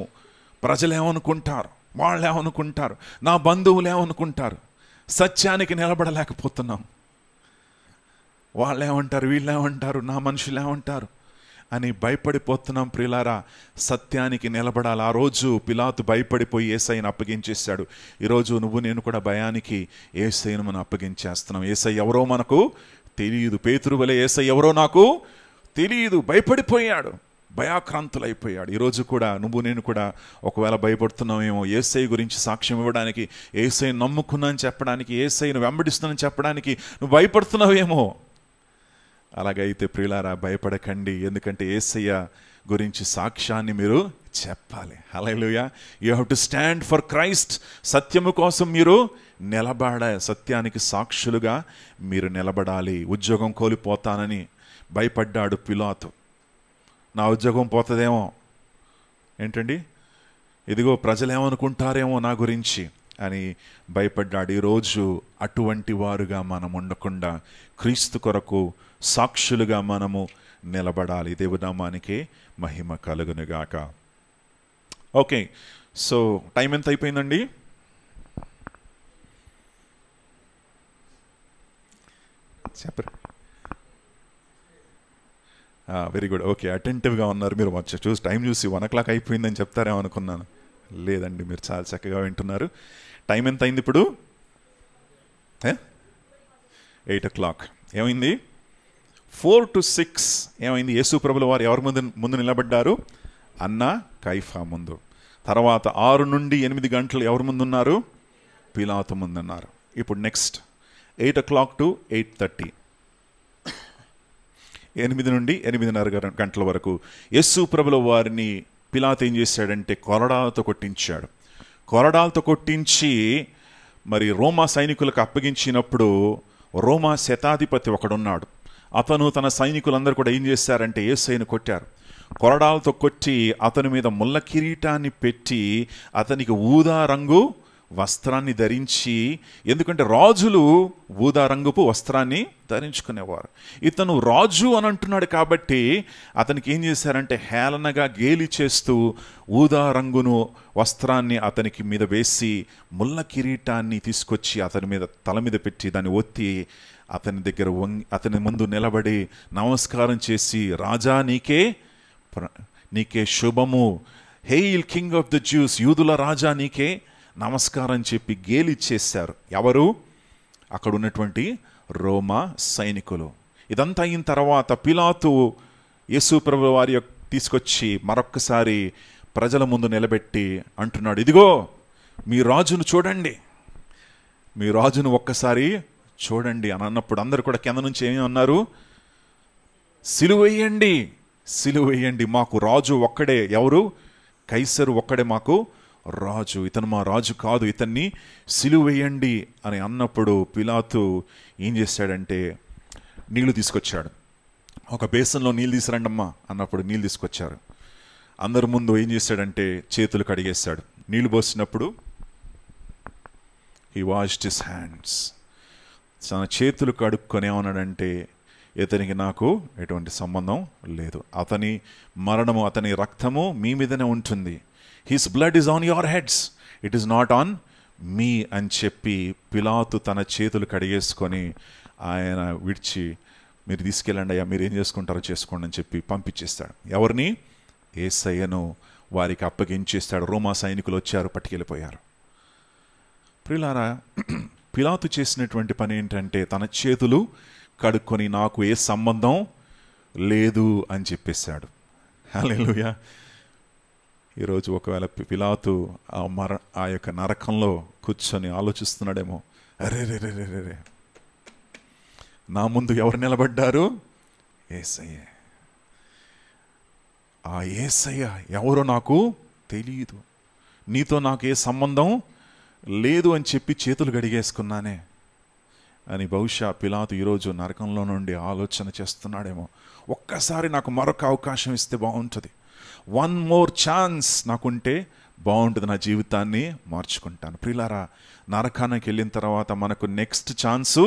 ప్రజలు ఏమనుకుంటారు, వాళ్ళు ఏమనుకుంటారు, నా బంధువులు ఏమనుకుంటారు, సత్యానికి నిలబడలేకపోతున్నాం, వాళ్ళు ఏమంటారు, వీళ్ళు ఏమంటారు, నా మనుషులు ఏమంటారు అని భయపడిపోతున్నాం. ప్రియులారా, సత్యానికి నిలబడాలి. ఆ రోజు పిలాతు భయపడిపోయి యేసయ్యను అప్పగించేశాడు. ఈరోజు నువ్వు నేను కూడా భయానికి యేసయ్యను మనం అప్పగించేస్తున్నాం. యేసయ్య ఎవరో మనకు తెలియదు. పేతురు వలె యేసయ్య ఎవరో నాకు తెలియదు, భయపడిపోయాడు, భయాక్రాంతులైపోయాడు. ఈరోజు కూడా నువ్వు నేను కూడా ఒకవేళ భయపడుతున్నావేమో యేసయ్య గురించి సాక్ష్యం ఇవ్వడానికి, యేసయ్యను నమ్ముకున్నాను చెప్పడానికి, యేసయ్యను వెంబడిస్తున్నానని చెప్పడానికి నువ్వు భయపడుతున్నావేమో. అలాగైతే ప్రియులారా, భయపడకండి. ఎందుకంటే యేసయ్య గురించి సాక్ష్యాన్ని మీరు చెప్పాలి. Hallelujah. You have to stand for Christ. సత్యము కోసం మీరు సత్యానికి సాక్షులుగా మీరు నిలబడాలి. ఉద్యోగం కోల్పోతానని భయపడ్డాడు పిలాతు. నా ఉద్యోగం పోతుందేమో, ఏంటండి, ఇదిగో ప్రజలు ఏమనుకుంటారేమో నా గురించి అని భయపడ్డాడు. ఈరోజు అటువంటి వారుగా మనం ఉండకుండా క్రీస్తు కొరకు సాక్షులుగా మనము నిలబడాలి. దేవునామానికి మహిమ కలుగునుగాక. ఓకే, సో టైం ఎంత అయిపోయిందండి? చెప్పరు. Very good. ఓకే, అటెంటివ్గా ఉన్నారు మీరు. చూసి టైం చూసి 1 o'clock అయిపోయిందని చెప్తారేమో అనుకున్నాను. లేదండి, మీరు చాలా చక్కగా వింటున్నారు. టైం ఎంత అయింది ఇప్పుడు? 8 o'clock. ఏమైంది? 4 to 6 ఏమైంది? యేసు ప్రభుల వారు ఎవరి ముందు నిలబడ్డారు? అన్న కైఫా ముందు. తర్వాత 6 నుండి 8 గంటలు ఎవరి ముందు ఉన్నారు? పిలాతు ముందు ఉన్నారు. ఇప్పుడు నెక్స్ట్ 8 o'clock to 8:30, 8 నుండి 8:30 గంటల వరకు యేసు ప్రభుల వారిని పిలాతు ఏం చేశాడంటే కొరడాలతో కొట్టించాడు. కొరడాలతో కొట్టించి మరి రోమా సైనికులకు అప్పగించినప్పుడు రోమా శతాధిపతి ఒకడున్నాడు. అతను తన సైనికులందరూ కూడా ఏం చేశారంటే యేసయ్యను కొట్టారు. కొరడాలతో కొట్టి అతని మీద ముళ్ళ కిరీటాన్ని పెట్టి అతనికి ఊదా రంగు వస్త్రాన్ని ధరించి, ఎందుకంటే రాజులు ఊదా రంగుపు వస్త్రాన్ని ధరించుకునేవారు. ఇతను రాజు అని అంటున్నాడు కాబట్టి అతనికి ఏం చేశారంటే హేళనగా గేలి చేస్తూ ఊదా రంగును వస్త్రాన్ని అతనికి మీద వేసి ముళ్ళ కిరీటాన్ని తీసుకొచ్చి అతని మీద తల మీద పెట్టి దాన్ని ఒత్తి అతని దగ్గర అతని ముందు నిలబడి నమస్కారం చేసి, రాజా నీకే శుభము, hail king of the Jews, యూదుల రాజా నీకే నమస్కారం చెప్పి గేలిచ్చేశారు. ఎవరు? అక్కడ ఉన్నటువంటి రోమా సైనికులు. ఇదంతా అయిన తర్వాత పిలాతు యేసు ప్రభువు వారి తీసుకొచ్చి మరొక్కసారి ప్రజల ముందు నిలబెట్టి అంటున్నాడు, ఇదిగో మీ రాజును చూడండి, మీ రాజును ఒక్కసారి చూడండి అని అన్నప్పుడు అందరూ కూడా కింద నుంచి ఏమి అన్నారు? సిలువేయండి, సిలువేయండి, మాకు రాజు ఒక్కడే. ఎవరు? కైసరు ఒక్కడే మాకు రాజు, ఇతను మా రాజు కాదు, ఇతన్ని సిలువేయండి అని అన్నప్పుడు పిలాతు ఏం చేశాడంటే నీళ్లు తీసుకొచ్చాడు. ఒక బేసన్లో నీళ్ళు తీసుకురండమ్మా అన్నప్పుడు నీళ్ళు తీసుకొచ్చారు. అందరి ముందు ఏం చేశాడంటే చేతులు కడిగేశాడు. నీళ్లు పోసినప్పుడు హీ వాష్డ్ హిస్ హ్యాండ్స్, తన చేతులు కడుక్కొని ఏమన్నాడంటే ఇతనికి నాకు ఎటువంటి సంబంధం లేదు. అతని మరణము, అతని రక్తము మీ మీదనే ఉంటుంది. His blood is on your heads, it is not on me అని చెప్పి పిలాతు తన చేతులు కడిగేసుకొని ఆయన విడిచి, మీరు తీసుకెళ్ళండి అయ్యా, మీరు ఏం చేసుకుంటారో చేసుకోండి అని చెప్పి పంపించేస్తాడు. ఎవరిని? యేసయ్యను వారికి అప్పగించేస్తాడు. రోమా సైనికులు వచ్చారు, పట్టుకెళ్ళిపోయారు. ప్రియులారా, పిలాతు చేసినటువంటి పని ఏంటంటే తన చేతులు కడుక్కొని నాకు ఏ సంబంధం లేదు అని చెప్పేశాడు. హల్లెలూయా. ఈరోజు ఒకవేళ పిలాతు ఆ యొక్క నరకంలో కూర్చొని ఆలోచిస్తున్నాడేమో, అరే రే రే రే రే, నా ముందు ఎవరు నిలబడ్డారు? యేసయ్య. ఆ యేసయ్య ఎవరో నాకు తెలియదు, నీతో నాకు ఏ సంబంధం లేదు అని చెప్పి చేతులు గడిగేసుకున్నానే అని బహుశా పిలాతు ఈరోజు నరకంలో నుండి ఆలోచన చేస్తున్నాడేమో. ఒక్కసారి నాకు మరొక అవకాశం ఇస్తే బాగుంటుంది, వన్ మోర్ ఛాన్స్ నాకుంటే బాగుంటుంది, నా జీవితాన్ని మార్చుకుంటాను. ప్రియులారా, నరకానికి వెళ్ళిన తర్వాత మనకు నెక్స్ట్ ఛాన్సు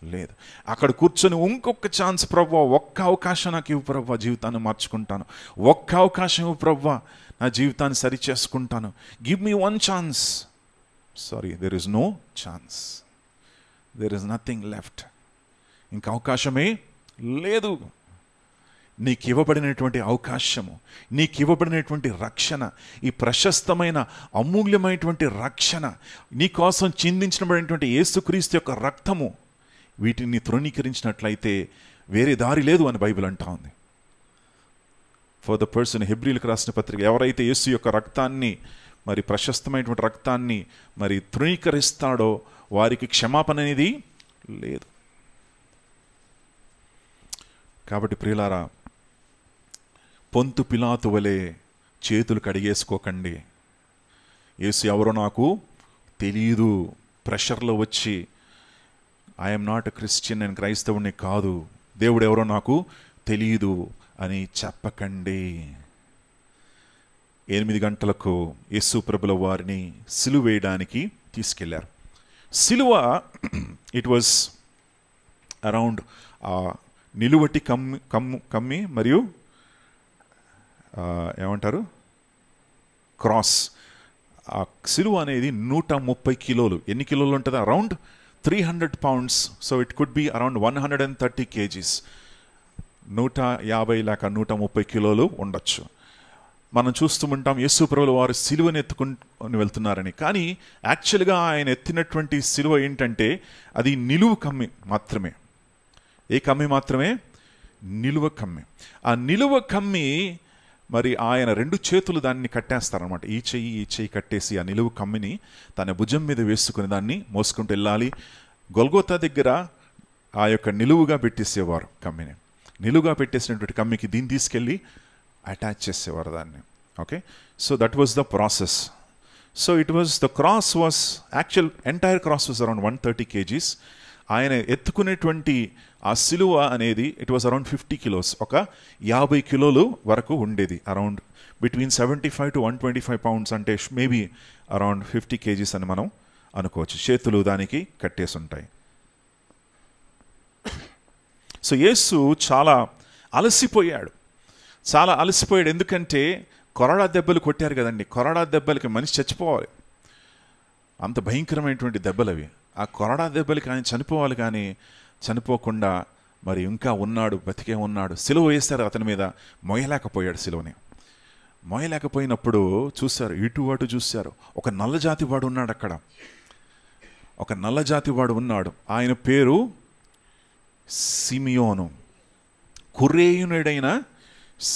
లేదు. అక్కడ కూర్చొని ఇంకొక ఛాన్స్ ప్రభువా, ఒక్క అవకాశం నాకు ఇవ్వు ప్రభువా, జీవితాన్ని మార్చుకుంటాను, ఒక్క అవకాశం ఇవ్వు ప్రభువా, నా జీవితాన్ని సరి చేసుకుంటాను, give me one chance. Sorry, there is no chance, there is nothing left. ఇంకా అవకాశమే లేదు. నీకు ఇవ్వబడినటువంటి అవకాశము, నీకు ఇవ్వబడినటువంటి రక్షణ, ఈ ప్రశస్తమైన అమూల్యమైనటువంటి రక్షణ, నీ కోసం చిందించబడినటువంటి యేసుక్రీస్తు యొక్క రక్తము, వీటిని తృణీకరించినట్లయితే వేరే దారి లేదు అని బైబిల్ అంటా ఉంది. ఫర్ ద పర్సన్, హెబ్రీలకు రాసిన పత్రిక, ఎవరైతే యేసు యొక్క రక్తాన్ని, మరి ప్రశస్తమైనటువంటి రక్తాన్ని మరి తృణీకరిస్తాడో వారికి క్షమాపణ అనేది లేదు. కాబట్టి ప్రియులారా, పొంతు పిలాతు వలె చేతులు కడిగేసుకోకండి. యేసు ఎవరో నాకు తెలియదు, ప్రెషర్లో వచ్చి ఐఎమ్ నాట్ ఎ క్రిస్టియన్, నేను క్రైస్తవుని కాదు, దేవుడు ఎవరో నాకు తెలియదు అని చెప్పకండి. 8 గంటలకు యేసు ప్రభుల వారిని సిలువ వేయడానికి తీసుకెళ్లారు. సిలువ ఇట్ వాజ్ అరౌండ్ నిలువటి కమ్మి మరియు ఏమంటారు క్రాస్. ఆ సిలువ అనేది 130 కిలోలు. ఎన్ని కిలోలు ఉంటుంది? Around 300 pounds. So it could be around 130 kgs. 150 లేక 130 కిలోలు ఉండొచ్చు. మనం చూస్తూ ఉంటాం యేసు ప్రభువుల వారు సిలువను ఎత్తుకొని వెళ్తున్నారని. కానీ యాక్చువల్గా ఆయన ఎత్తినటువంటి సిలువ ఏంటంటే అది నిలువు కమ్మి మాత్రమే. ఏ కమ్మి మాత్రమే? నిలువ కమ్మి. ఆ నిలువ కమ్మి మరి ఆయన 2 చేతులు దాన్ని కట్టేస్తారనమాట. ఈ చెయ్యి కట్టేసి ఆ నిలువు కమ్మిని తన భుజం మీద వేసుకుని దాన్ని మోసుకుంటూ వెళ్ళాలి. గొల్గోతా దగ్గర ఆ యొక్క నిలువుగా పెట్టేసేవారు కమ్మిని. నిలువుగా పెట్టేసినటువంటి కమ్మికి దీన్ని తీసుకెళ్ళి అటాచ్ చేసేవారు దాన్ని. Okay, so that was the process. So it was the cross was actual entire cross was around 130 kgs. ఆయన ఎత్తుకునేటువంటి ఆ సిలువ అనేది ఇట్ వాజ్ అరౌండ్ 50 kilos. ఒక 50 కిలోలు వరకు ఉండేది. అరౌండ్ బిట్వీన్ 75 to 125 pounds, అంటే మేబీ అరౌండ్ 50 kgs అని మనం అనుకోవచ్చు. చేతులు దానికి కట్టేసి ఉంటాయి. సో యేసు చాలా అలసిపోయాడు. ఎందుకంటే కొరడా దెబ్బలు కొట్టారు కదండి. కొరడా దెబ్బలకి మనిషి చచ్చిపోవాలి, అంత భయంకరమైనటువంటి దెబ్బలు అవి. ఆ కొరడా దెబ్బలకి ఆయన చనిపోవాలి, కానీ చనిపోకుండా మరి ఇంకా ఉన్నాడు, బతికే ఉన్నాడు. సిలువ వేశారు అతని మీద, మోయలేకపోయాడు సిలువని. మోయలేకపోయినప్పుడు చూశారు, ఇటు అటు చూశారు. ఒక నల్లజాతి వాడు ఉన్నాడు అక్కడ, ఒక నల్లజాతి వాడు ఉన్నాడు. ఆయన పేరు సిమియోను. కురేయునుడైన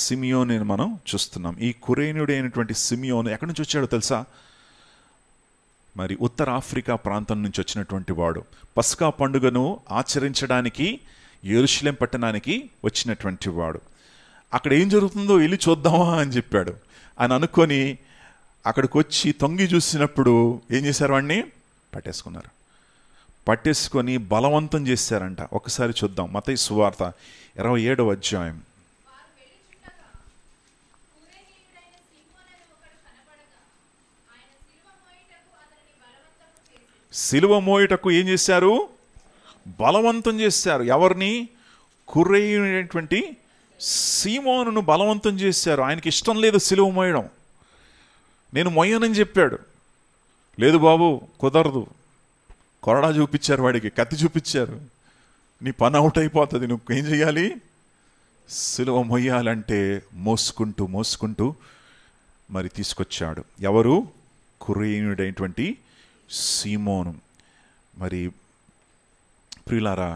సిమియోను మనం చూస్తున్నాం. ఈ కురేయునుడైనటువంటి సిమియోను ఎక్కడి నుంచి వచ్చాడో తెలుసా? మరి ఉత్తర ఆఫ్రికా ప్రాంతం నుంచి వచ్చినటువంటి వాడు. పస్కా పండుగను ఆచరించడానికి యెరూషలేం పట్టణానికి వచ్చినటువంటి వాడు. అక్కడ ఏం జరుగుతుందో వెళ్ళి చూద్దామా అని చెప్పాడు. అని అనుకొని అక్కడికి వచ్చి తొంగి చూసినప్పుడు ఏం చేశారు? వాడిని పట్టేసుకొని బలవంతం చేశారంట. ఒకసారి చూద్దాం, మత్తయి సువార్త 27వ అధ్యాయం. సిలువ మోయుటకు ఏం చేశారు? బలవంతం చేశారు. ఎవరిని? కురేయుడైనటువంటి సీమోనును బలవంతం చేశారు. ఆయనకి ఇష్టం లేదు సిలువ మోయడం. నేను మొయ్యనని చెప్పాడు. లేదు బాబు కుదరదు. కొరడా చూపించారు, వాడికి కత్తి చూపించారు. నీ పని అవుట్ అయిపోతుంది, నువ్వు ఏం చేయాలి, సిలువ మొయ్యాలంటే మోసుకుంటూ మోసుకుంటూ మరి తీసుకొచ్చాడు. ఎవరు? కురేయుడైనటువంటి సీమోను. మరి ప్రియులారా,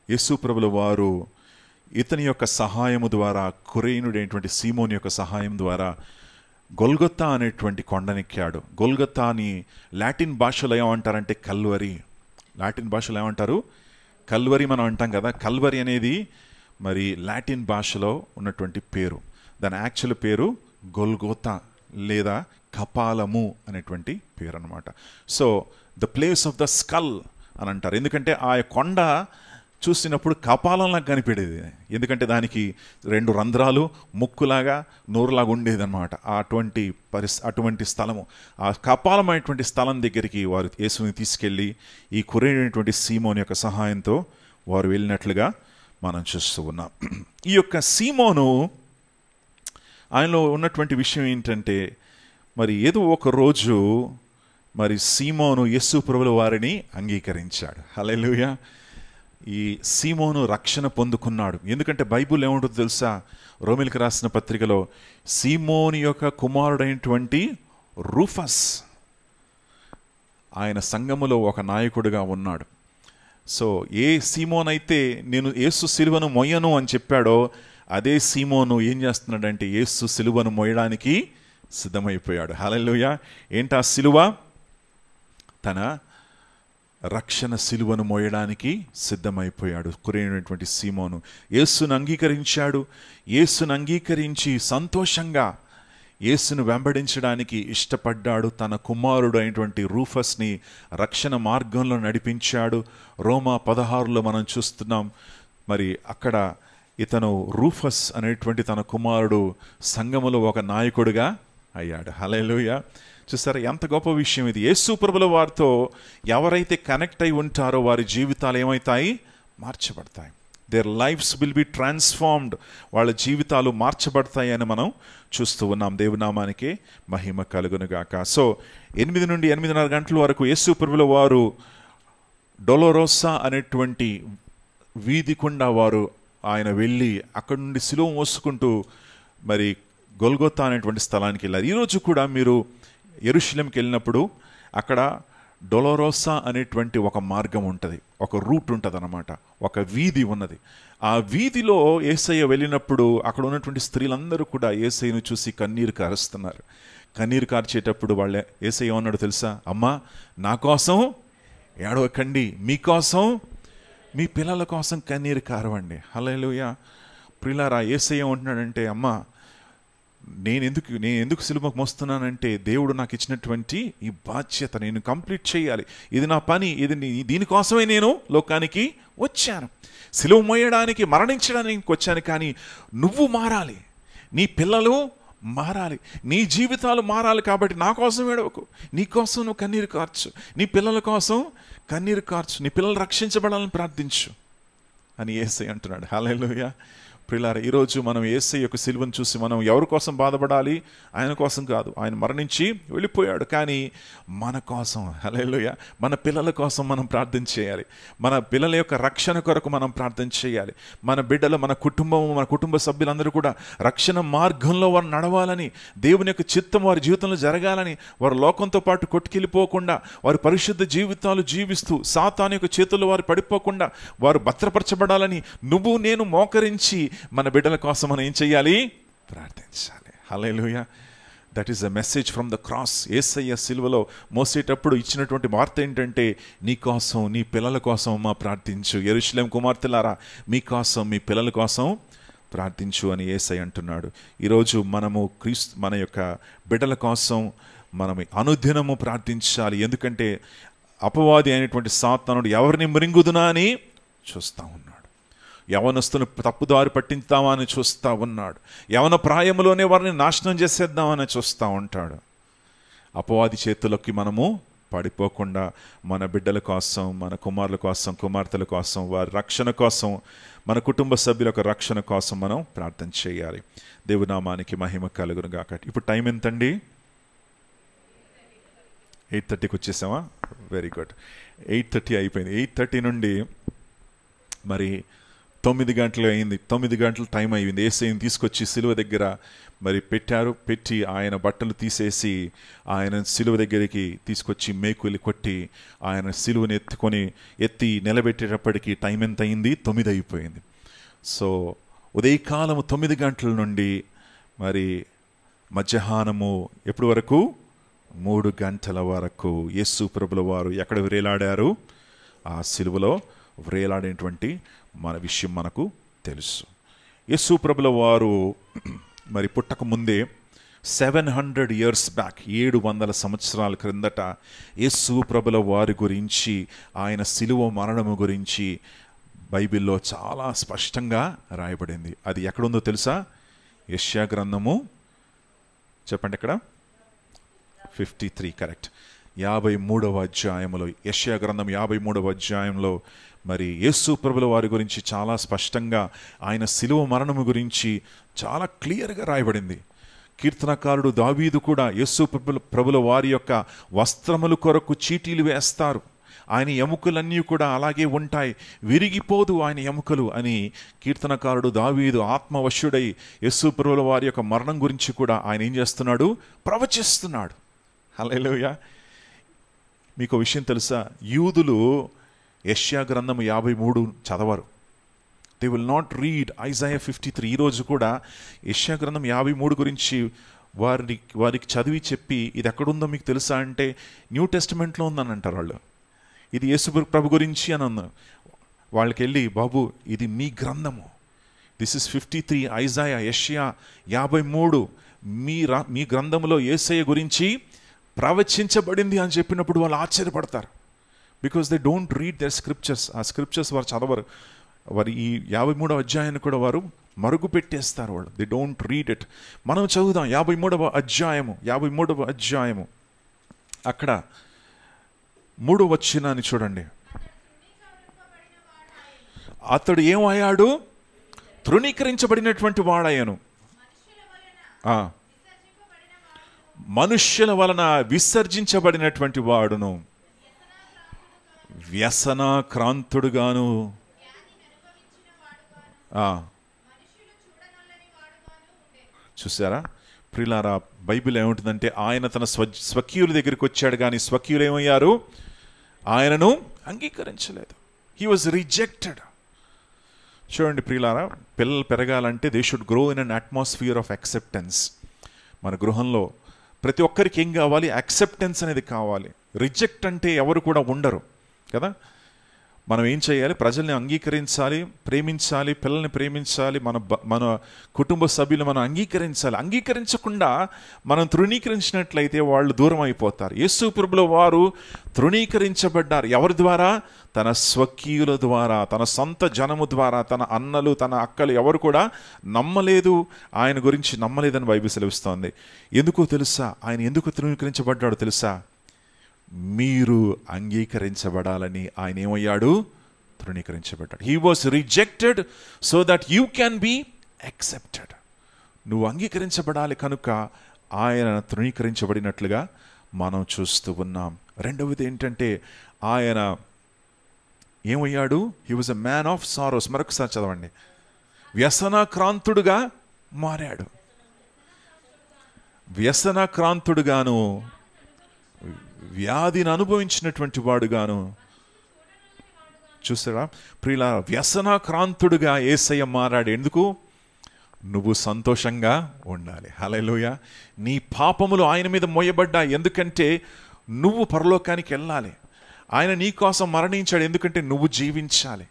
యేసు ప్రభుల వారు ఇతని యొక్క సహాయము ద్వారా, కురేయుడైనటువంటి సీమోను యొక్క సహాయం ద్వారా గొల్గొతా అనేటువంటి కొండనెక్కాడు. గొల్గొతాని లాటిన్ భాషలో ఏమంటారంటే కల్వరి. లాటిన్ భాషలో ఏమంటారు? కల్వరి మనం అంటాం కదా. కల్వరి అనేది మరి లాటిన్ భాషలో ఉన్నటువంటి పేరు. దాని యాక్చువల్ పేరు గొల్గోతా లేదా కపాలము అనేటువంటి పేరు అనమాట. So the place of the skull అని అంటారు. ఎందుకంటే ఆ కొండ చూసినప్పుడు కపాలంలాగా కనిపెడేది. ఎందుకంటే దానికి 2 రంధ్రాలు, ముక్కులాగా, నోరులాగా ఉండేది అనమాట. అటువంటి స్థలము, ఆ కపాలమైనటువంటి స్థలం దగ్గరికి వారు యేసుని తీసుకెళ్ళి ఈ కురేయుడైనటువంటి సీమోను యొక్క సహాయంతో వారు వెళ్ళినట్లుగా మనం చూస్తూ ఉన్నాం. ఈ యొక్క సీమోను, ఆయనలో ఉన్నటువంటి విషయం ఏంటంటే, మరి ఏదో ఒక రోజు మరి సీమోను యేసు ప్రభువుల వారిని అంగీకరించాడు. హల్లెలూయా. ఈ సీమోను రక్షణ పొందుకున్నాడు. ఎందుకంటే బైబిల్ ఏముంటుందో తెలుసా? రోమీయులకు రాసిన పత్రికలో సీమోని యొక్క కుమారుడైనటువంటి రూఫస్ ఆయన సంఘములో ఒక నాయకుడిగా ఉన్నాడు. సో ఏ సీమోన్ అయితే నేను యేసు సిలువను మొయ్యను అని చెప్పాడో అదే సీమోను ఏం చేస్తున్నాడంటే యేసు సిలువను మొయ్యడానికి సిద్ధమైపోయాడు. హల్లెలూయా. ఏంటా సిలువ? తన రక్షణ సిలువను మోయడానికి సిద్ధమైపోయాడు కురేయుడైనటువంటి సీమోను. యేసును అంగీకరించాడు. యేసును అంగీకరించి సంతోషంగా యేసును వెంబడించడానికి ఇష్టపడ్డాడు. తన కుమారుడు అయినటువంటి రూఫస్ని రక్షణ మార్గంలో నడిపించాడు. రోమా 16లో మనం చూస్తున్నాం. మరి అక్కడ ఇతను రూఫస్ అనేటువంటి తన కుమారుడు సంఘములో ఒక నాయకుడిగా అయ్యాడు. హల్లెలూయా. చూసారా ఎంత గొప్ప విషయం ఇది. యేసు ప్రభుల వారితో ఎవరైతే కనెక్ట్ అయి ఉంటారో వారి జీవితాలు ఏమవుతాయి? మార్చబడతాయి. There lifes will be transformed. వాళ్ళ జీవితాలు మార్చబడతాయి అని మనం చూస్తూ ఉన్నాం. దేవునామానికి మహిమ కలుగునుగాక. సో 8 నుండి 8:30 గంటల వరకు యేసు ప్రభుల వారు డొలరోసా అనేటువంటి వీధి గుండా వారు ఆయన వెళ్ళి అక్కడి నుండి సిలువ మోసుకుంటూ మరి గొల్గొతా అనేటువంటి స్థలానికి వెళ్ళారు. ఈరోజు కూడా మీరు యెరూషలేంకి వెళ్ళినప్పుడు అక్కడ డొలరోసా అనేటువంటి ఒక మార్గం ఉంటుంది, ఒక రూట్ ఉంటుంది అన్నమాట, ఒక వీధి ఉన్నది. ఆ వీధిలో యేసయ్య వెళ్ళినప్పుడు అక్కడ ఉన్నటువంటి స్త్రీలందరూ కూడా యేసయ్యను చూసి కన్నీరు కారుస్తున్నారు. కన్నీరు కార్చేటప్పుడు వాళ్ళే యేసయ్య ఏమన్నాడు తెలుసా? అమ్మా, నా కోసం ఏడవకండి, మీకోసం మీ పిల్లల కోసం కన్నీరు కారవండి. హల్లెలూయా. ప్రియులారా, యేసయ్య ఏమంటున్నాడంటే, అమ్మా నేను ఎందుకు సిలువకు మోస్తున్నానంటే దేవుడు నాకు ఇచ్చినటువంటి ఈ బాధ్యత నేను కంప్లీట్ చేయాలి. ఇది నా పని. దీనికోసమే నేను లోకానికి వచ్చాను. సిలువ మోయడానికి, మరణించడానికి వచ్చాను. కానీ నువ్వు మారాలి, నీ పిల్లలు మారాలి, నీ జీవితాలు మారాలి. కాబట్టి నా కోసం ఏడవకు, నీ కోసం నువ్వు కన్నీరు కార్చు, నీ పిల్లల కోసం కన్నీరు కార్చు, నీ పిల్లలు రక్షించబడాలని ప్రార్థించు అని యేసయ్య అంటున్నాడు. హల్లెలూయా. ప్రియులారా, ఈరోజు మనం యేసయ్య యొక్క సిలువను చూసి మనం ఎవరి కోసం బాధపడాలి? ఆయన కోసం కాదు. ఆయన మరణించి వెళ్ళిపోయాడు. కానీ మన కోసం, హల్లెలూయా, మన పిల్లల కోసం మనం ప్రార్థన చేయాలి. మన పిల్లల యొక్క రక్షణ కొరకు మనం ప్రార్థన చేయాలి. మన బిడ్డలు, మన కుటుంబ సభ్యులందరూ కూడా రక్షణ మార్గంలో వారు నడవాలని, దేవుని యొక్క చిత్తం వారి జీవితంలో జరగాలని, వారు లోకంతో పాటు కొట్టుకెళ్ళిపోకుండా వారి పరిశుద్ధ జీవితాలు జీవిస్తూ సాతాను యొక్క చేతుల్లో వారు పడిపోకుండా వారు భద్రపరచబడాలని నువ్వు నేను మోకరించి మన బిడ్డల కోసం మనం ఏం చేయాలి? ప్రార్థించాలి. Hallelujah. That is the message from the cross. యేసయ్య సిలువలో మోసేటప్పుడు ఇచ్చినటువంటి వార్త ఏంటంటే, నీ కోసం, నీ పిల్లల కోసం మా ప్రార్థించు. యెరూషలేం కుమార్తెలారా, మీకోసం, మీ పిల్లల కోసం ప్రార్థించు అని యేసయ్య అంటున్నాడు. ఈరోజు మనము మన యొక్క బిడ్డల కోసం మనం అనుదినము ప్రార్థించాలి. ఎందుకంటే అపవాది అయినటువంటి సాతానుడు ఎవరిని మృంగుదునా అని చూస్తూ ఉన్నాడు. యవనస్తును తప్పుదారి పట్టించుదామా అని చూస్తూ ఉన్నాడు. యవన ప్రాయంలోనే వారిని నాశనం చేసేద్దామని చూస్తూ ఉంటాడు. అపవాది చేతులకి మనము పడిపోకుండా మన బిడ్డల కోసం, మన కుమారుల కోసం, కుమార్తెల కోసం, వారి రక్షణ కోసం, మన కుటుంబ సభ్యుల యొక్క రక్షణ కోసం మనం ప్రార్థన చేయాలి. దేవునామానికి మహిమ కలుగును గాక. ఇప్పుడు టైం ఎంతండి? 8:30కి వచ్చేసామా? Very good. 8:30 అయిపోయింది. 8:30 నుండి మరి 9 గంటలు అయింది. 9 గంటల టైం అయింది. యేసుని తీసుకొచ్చి సిలువ దగ్గర మరి పెట్టారు. పెట్టి ఆయన బట్టలు తీసేసి ఆయన సిలువ దగ్గరికి తీసుకొచ్చి మేకులు కొట్టి ఆయన సిలువని ఎత్తి నిలబెట్టేటప్పటికి టైం ఎంత అయింది? 9 అయిపోయింది. సో ఉదయకాలము 9 గంటల నుండి మరి మధ్యాహ్నము ఎప్పటి వరకు? 3 గంటల వరకు యేసు ప్రభుల వారు ఎక్కడ వ్రేలాడారు? ఆ సిలువలో వ్రేలాడేటువంటి మన విషయం మనకు తెలుసు. యేసు ప్రభుల వారు మరి పుట్టక ముందే 700 years బ్యాక్, 700 సంవత్సరాల క్రిందట యేసు ప్రభుల వారి గురించి, ఆయన సిలువ మరణము గురించి బైబిల్లో చాలా స్పష్టంగా రాయబడింది. అది ఎక్కడుందో తెలుసా? యెషయా గ్రంథము చెప్పండి ఎక్కడ? 53 కరెక్ట్. 53వ అధ్యాయంలో, యెషయా గ్రంథం 53వ అధ్యాయంలో మరి యేసు ప్రభుల వారి గురించి చాలా స్పష్టంగా, ఆయన సిలువ మరణము గురించి చాలా క్లియర్గా రాయబడింది. కీర్తనకారుడు దావీదు కూడా యేసు ప్రభుల వారి యొక్క వస్త్రముల కొరకు చీటీలు వేస్తారు, ఆయన ఎముకలన్నీ కూడా అలాగే ఉంటాయి, విరిగిపోదు ఆయన ఎముకలు అని కీర్తనకారుడు దావీదు ఆత్మవశుడై యేసు ప్రభుల వారి యొక్క మరణం గురించి కూడా ఆయన ఏం చేస్తున్నాడు? ప్రవచిస్తున్నాడు. హల్లెలూయా. మీకు విషయం తెలుసా? యూదులు యెషయా గ్రంథం 53 చదవరు. They will not read Isaiah 53. ఈరోజు కూడా యెషయా గ్రంథం 53 గురించి వారికి చదివి చెప్పి ఇది ఎక్కడుందో మీకు తెలుసా అంటే న్యూ టెస్టిమెంట్లో ఉందని అంటారు వాళ్ళు. ఇది యేసు ప్రభు గురించి అని అన్నారు. వాళ్ళకి వెళ్ళి, బాబు ఇది మీ గ్రంథము, దిస్ ఇస్ 53, ఐజాయా, యెషయా 53 మీ గ్రంథంలో యేసయ్య గురించి ప్రవచించబడింది అని చెప్పినప్పుడు వాళ్ళు ఆశ్చర్యపడతారు. Because they don't read their scriptures. ఆ స్క్రిప్చర్స్ వారు చదవరు. వారు ఈ 53వ అధ్యాయాన్ని కూడా వారు మరుగు పెట్టేస్తారు. వాళ్ళు దే డోంట్ రీడ్ ఇట్. మనం చదువుదాం 53వ అధ్యాయము అక్కడ 3వ వచనాన్ని చూడండి. అతడు ఏమయ్యాడు? తృణీకరించబడినటువంటి వాడయ్యను, మనుష్యుల వలన విసర్జించబడినటువంటి వాడును, వ్యసనాక్రాంతుడుగాను. చూసారా ప్రియులారా, బైబిల్ ఏముంటుందంటే ఆయన తన స్వకీయుల దగ్గరికి వచ్చాడు, కానీ స్వకీయులు ఏమయ్యారు? ఆయనను అంగీకరించలేదు. He was rejected. చూడండి ప్రియులారా, పిల్లలు పెరగాలంటే they should grow in an atmosphere of acceptance. మన గృహంలో ప్రతి ఒక్కరికి ఏం కావాలి? యాక్సెప్టెన్స్ అనేది కావాలి. రిజెక్ట్ అంటే ఎవరు కూడా ఉండరు కదా. మనం ఏం చేయాలి? ప్రజల్ని అంగీకరించాలి, ప్రేమించాలి, పిల్లల్ని ప్రేమించాలి, మన కుటుంబ సభ్యులు మనం అంగీకరించాలి. అంగీకరించకుండా మనం తృణీకరించినట్లయితే వాళ్ళు దూరం అయిపోతారు. యేసు ప్రభుల వారు తృణీకరించబడ్డారు. ఎవరి ద్వారా? తన స్వకీయుల ద్వారా, తన సొంత జనము ద్వారా. తన అన్నలు, తన అక్కలు ఎవరు కూడా నమ్మలేదు, ఆయన గురించి నమ్మలేదని బైబిల్ సెలవిస్తోంది. ఎందుకో తెలుసా? ఆయన ఎందుకు తృణీకరించబడ్డాడో తెలుసా? మీరు అంగీకరించబడాలని ఆయన ఏమయ్యాడు? తృణీకరించబడ్డాడు. He was rejected so that you can be accepted. నువ్వు అంగీకరించబడాలి కనుక ఆయన తృణీకరించబడినట్లుగా మనం చూస్తూ ఉన్నాం. రెండవది ఏంటంటే ఆయన ఏమయ్యాడు? He was a man of sorrows. మరొకసారి చదవండి. వ్యసనాక్రాంతుడుగా మారాడు. వ్యసనాక్రాంతుడుగాను, వ్యాధిని అనుభవించినటువంటి వాడుగాను. చూసారా ప్రియులారా, వ్యసనాక్రాంతుడుగా యేసయ్య మారాడు. ఎందుకు? నువ్వు సంతోషంగా ఉండాలి. హల్లెలూయా. నీ పాపములు ఆయన మీద మోయబడ్డా. ఎందుకంటే నువ్వు పరలోకానికి వెళ్ళాలి. ఆయన నీ కోసం మరణించాడు ఎందుకంటే నువ్వు జీవించాలి.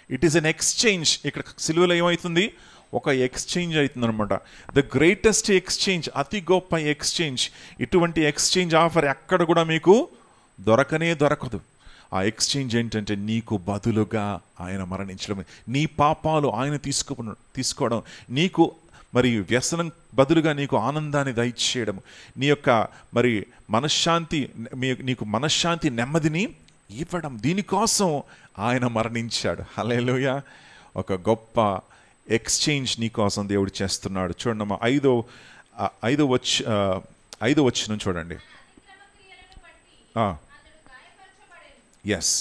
It is an exchange. ఇక్కడ సిలువలో ఏమవుతుంది? ఒక ఎక్స్చేంజ్ అవుతుంది అనమాట. ద గ్రేటెస్ట్ ఎక్స్చేంజ్, అతి గొప్ప ఎక్స్చేంజ్. ఇటువంటి ఎక్స్చేంజ్ ఆఫర్ ఎక్కడ కూడా మీకు దొరకదు. ఆ ఎక్స్చేంజ్ ఏంటంటే నీకు బదులుగా ఆయన మరణించడం, నీ పాపాలు ఆయన తీసుకోవడం, నీకు మరి వ్యసనం బదులుగా నీకు ఆనందాన్ని దయచేయడము, నీ యొక్క మరి మనశ్శాంతి, నీకు మనశ్శాంతి నెమ్మదిని ఇవ్వడం, దీనికోసం ఆయన మరణించాడు. హల్లెలూయా. ఒక గొప్ప ఎక్స్చేంజ్ నీ కోసం దేవుడు చేస్తున్నాడు. చూడమ్మా, ఐదో వచనం చూడండి. ఎస్,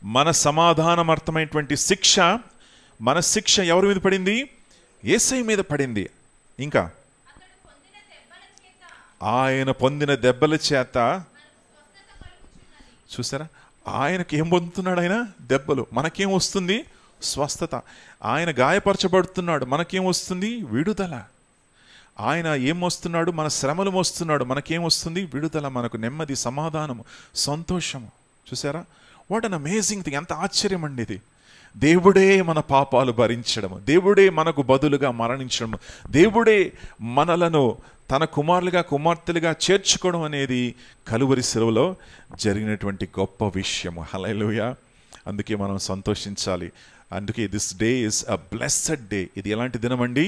మన సమాధానార్థమైనటువంటి శిక్ష, మన శిక్ష ఎవరి మీద పడింది? యేసయ్య మీద పడింది. ఇంకా ఆయన పొందిన దెబ్బల చేత, చూసారా, ఆయనకి ఏం పొందుతున్నాడు? ఆయన దెబ్బలు. మనకేం వస్తుంది? స్వస్థత. ఆయన గాయపరచబడుతున్నాడు, మనకేం వస్తుంది? విడుదల. ఆయన ఏం వస్తున్నాడు? మన శ్రమలు మోస్తున్నాడు, మనకేం వస్తుంది? విడుదల, మనకు నెమ్మది, సమాధానము, సంతోషము. చూసారా, వాట్ అన్ అమేజింగ్ థింగ్. ఎంత ఆశ్చర్యం అండి ఇది. దేవుడే మన పాపాలు భరించడము, దేవుడే మనకు బదులుగా మరణించడము, దేవుడే మనలను తన కుమారులుగా కుమార్తెలుగా చేర్చుకోవడం అనేది కలువరి శిలువలో జరిగినటువంటి గొప్ప విషయము. హల్లెలూయా. అందుకే మనం సంతోషించాలి. అందుకే this day is a blessed day. ఇది ఎలాంటి దినం అండి?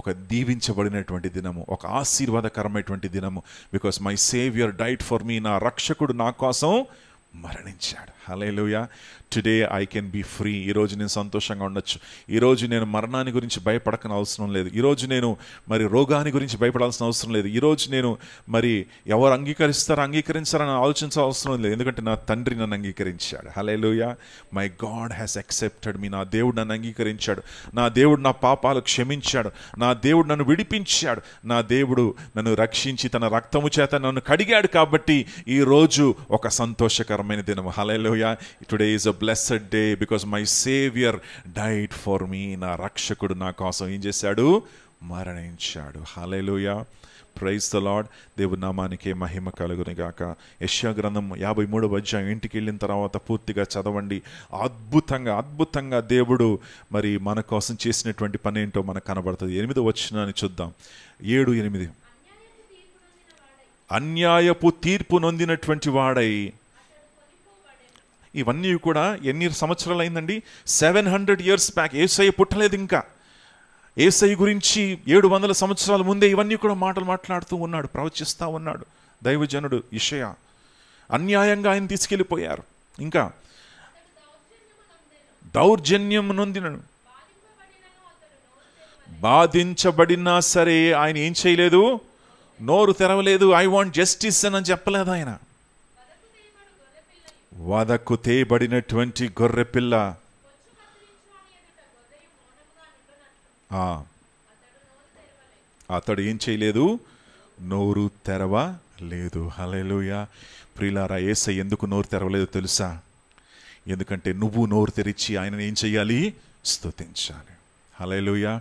ఒక దీవించబడినటువంటి దినము, ఒక ఆశీర్వాదకరమైనటువంటి దినము. Because my saviour died for me, నా రక్షకుడు నా కోసం మరణించాడు. Hallelujah. Today I can be free. ఈరోజు నేను సంతోషంగా ఉండొచ్చు. ఈరోజు నేను మరణాన్ని గురించి భయపడకన అవసరం లేదు. ఈరోజు నేను మరి రోగాన్ని గురించి భయపడాల్సిన అవసరం లేదు. ఈరోజు నేను మరి ఎవరు అంగీకరిస్తారని ఆలోచించాల్సిన అవసరం లేదు. ఎందుకంటే నా తండ్రి నన్ను అంగీకరించాడు. Hallelujah. My God has accepted me. నా దేవుడు నన్ను అంగీకరించాడు. నా దేవుడు నా పాపాలు క్షమించాడు. నా దేవుడు నన్ను విడిపించాడు. నా దేవుడు నన్ను రక్షించి తన రక్తము చేత నన్ను కడిగాడు. కాబట్టి ఈరోజు ఒక సంతోషకరమైన దినం. Hallelujah. Today is a blessed day because my savior died for me. నా రక్షకుడు నా కోసం ఏం చేశాడు? మరణించాడు. హల్లెలూయా. Praise the Lord. దేవుని నామానికి మహిమ కలుగును గాక. యెషయా గ్రంథం 53వ అధ్యాయం ఇంటికి వెళ్ళిన తర్వాత పూర్తిగా చదవండి. అద్భుతంగా దేవుడు మరి మన కోసం చేసినటువంటి పని ఏంటో మనకు కనబడుతుంది. 8వ వచనాన్ని చూద్దాం. 7-8. అన్యాయపు తీర్పు నొందినటువంటి వాడై, ఇవన్నీ కూడా ఎన్ని సంవత్సరాలు అయిందండి? 700 years బ్యాక్. యేసయ్య పుట్టలేదు ఇంకా. యేసయ్య గురించి 700 సంవత్సరాల ముందే ఇవన్నీ కూడా మాటలు మాట్లాడుతూ ఉన్నాడు, ప్రవచిస్తూ ఉన్నాడు దైవజనుడు యెషయా. అన్యాయంగా ఆయన తీసుకెళ్ళిపోయారు. ఇంకా దౌర్జన్యం నొందినను, బాధించబడినా సరే ఆయన ఏం చేయలేదు? నోరు తెరవలేదు. ఐ వాంట్ జస్టిస్ అని చెప్పలేదు ఆయన. వదకు తేబడినటువంటి గొర్రెపిల్ల, అతడు ఏం చేయలేదు? నోరు తెరవలేదు. హల్లెలూయా. ప్రియులారా, యేసయ్య ఎందుకు నోరు తెరవలేదు తెలుసా? ఎందుకంటే నువ్వు నోరు తెరిచి ఆయనను ఏం చేయాలి? స్తుతించాలి. హల్లెలూయా.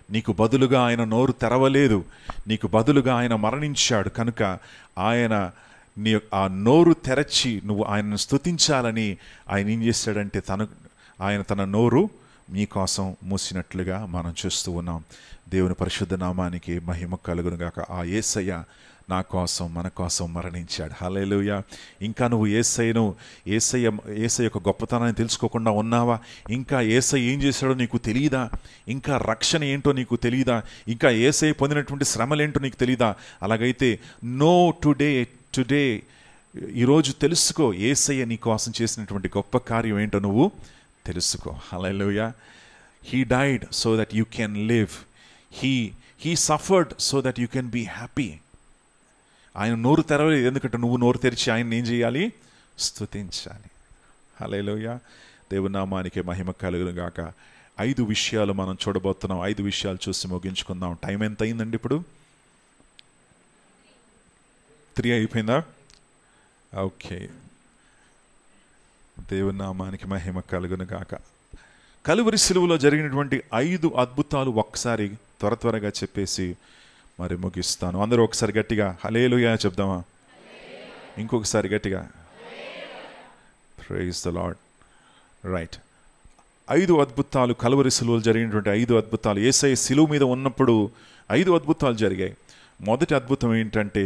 నీకు బదులుగా ఆయన నోరు తెరవలేదు, నీకు బదులుగా ఆయన మరణించాడు. కనుక ఆయన ఆ నోరు తెరచి నువ్వు ఆయనను స్తుతించాలని ఆయన ఏం చేశాడంటే ఆయన తన నోరు మీకోసం మూసినట్లుగా మనం చూస్తూ ఉన్నాం. దేవుని పరిశుద్ధ నామానికి మహిమ కలుగును గాక. ఆ యేసయ్య నా కోసం మన కోసం మరణించాడు. హల్లెలూయా. ఇంకా నువ్వు యేసయ్య యొక్క గొప్పతనాన్ని తెలుసుకోకుండా ఉన్నావా? ఇంకా యేసయ్య ఏం చేశాడో నీకు తెలియదా? ఇంకా రక్షణ ఏంటో నీకు తెలియదా? ఇంకా యేసయ్య పొందినటువంటి శ్రమలేంటో నీకు తెలియదా? అలాగైతే నో టుడే ఈరోజు తెలుసుకో. యేసయ్య నీ కోసం చేసినటువంటి గొప్ప కార్యం ఏంటో నువ్వు తెలుసుకో. Hallelujah. He died so that you can live. He suffered so that you can be happy. ఆయన నోరు తెరవలేదు, ఎందుకంటే నువ్వు నోరు తెరిచి ఆయన ఏం చేయాలి? స్తుతించాలి. హల్లెలూయా. దేవుని నామానికి మహిమ కలుగును గాక. 5 విషయాలు మనం చూడబోతున్నాం. 5 విషయాలు చూసి ముగించుకుందాం. టైం ఎంత అయిందండి ఇప్పుడు? 3 అయిపోయిందా? ఓకే. దేవుని నామానికి మహిమ కలుగును గాక. కలువరి సిలువలో జరిగినటువంటి 5 అద్భుతాలు ఒక్కసారి త్వరగా చెప్పేసి మరి ముగిస్తాను. అందరూ ఒకసారి గట్టిగా హల్లెలూయా చెప్దామా? ఇంకొకసారి గట్టిగా ప్రైజ్ ద లార్డ్. రైట్. 5 అద్భుతాలు, కలువరి సిలువలో జరిగినటువంటి 5 అద్భుతాలు. యేసయ్య సిలువ మీద ఉన్నప్పుడు 5 అద్భుతాలు జరిగాయి. మొదటి అద్భుతం ఏంటంటే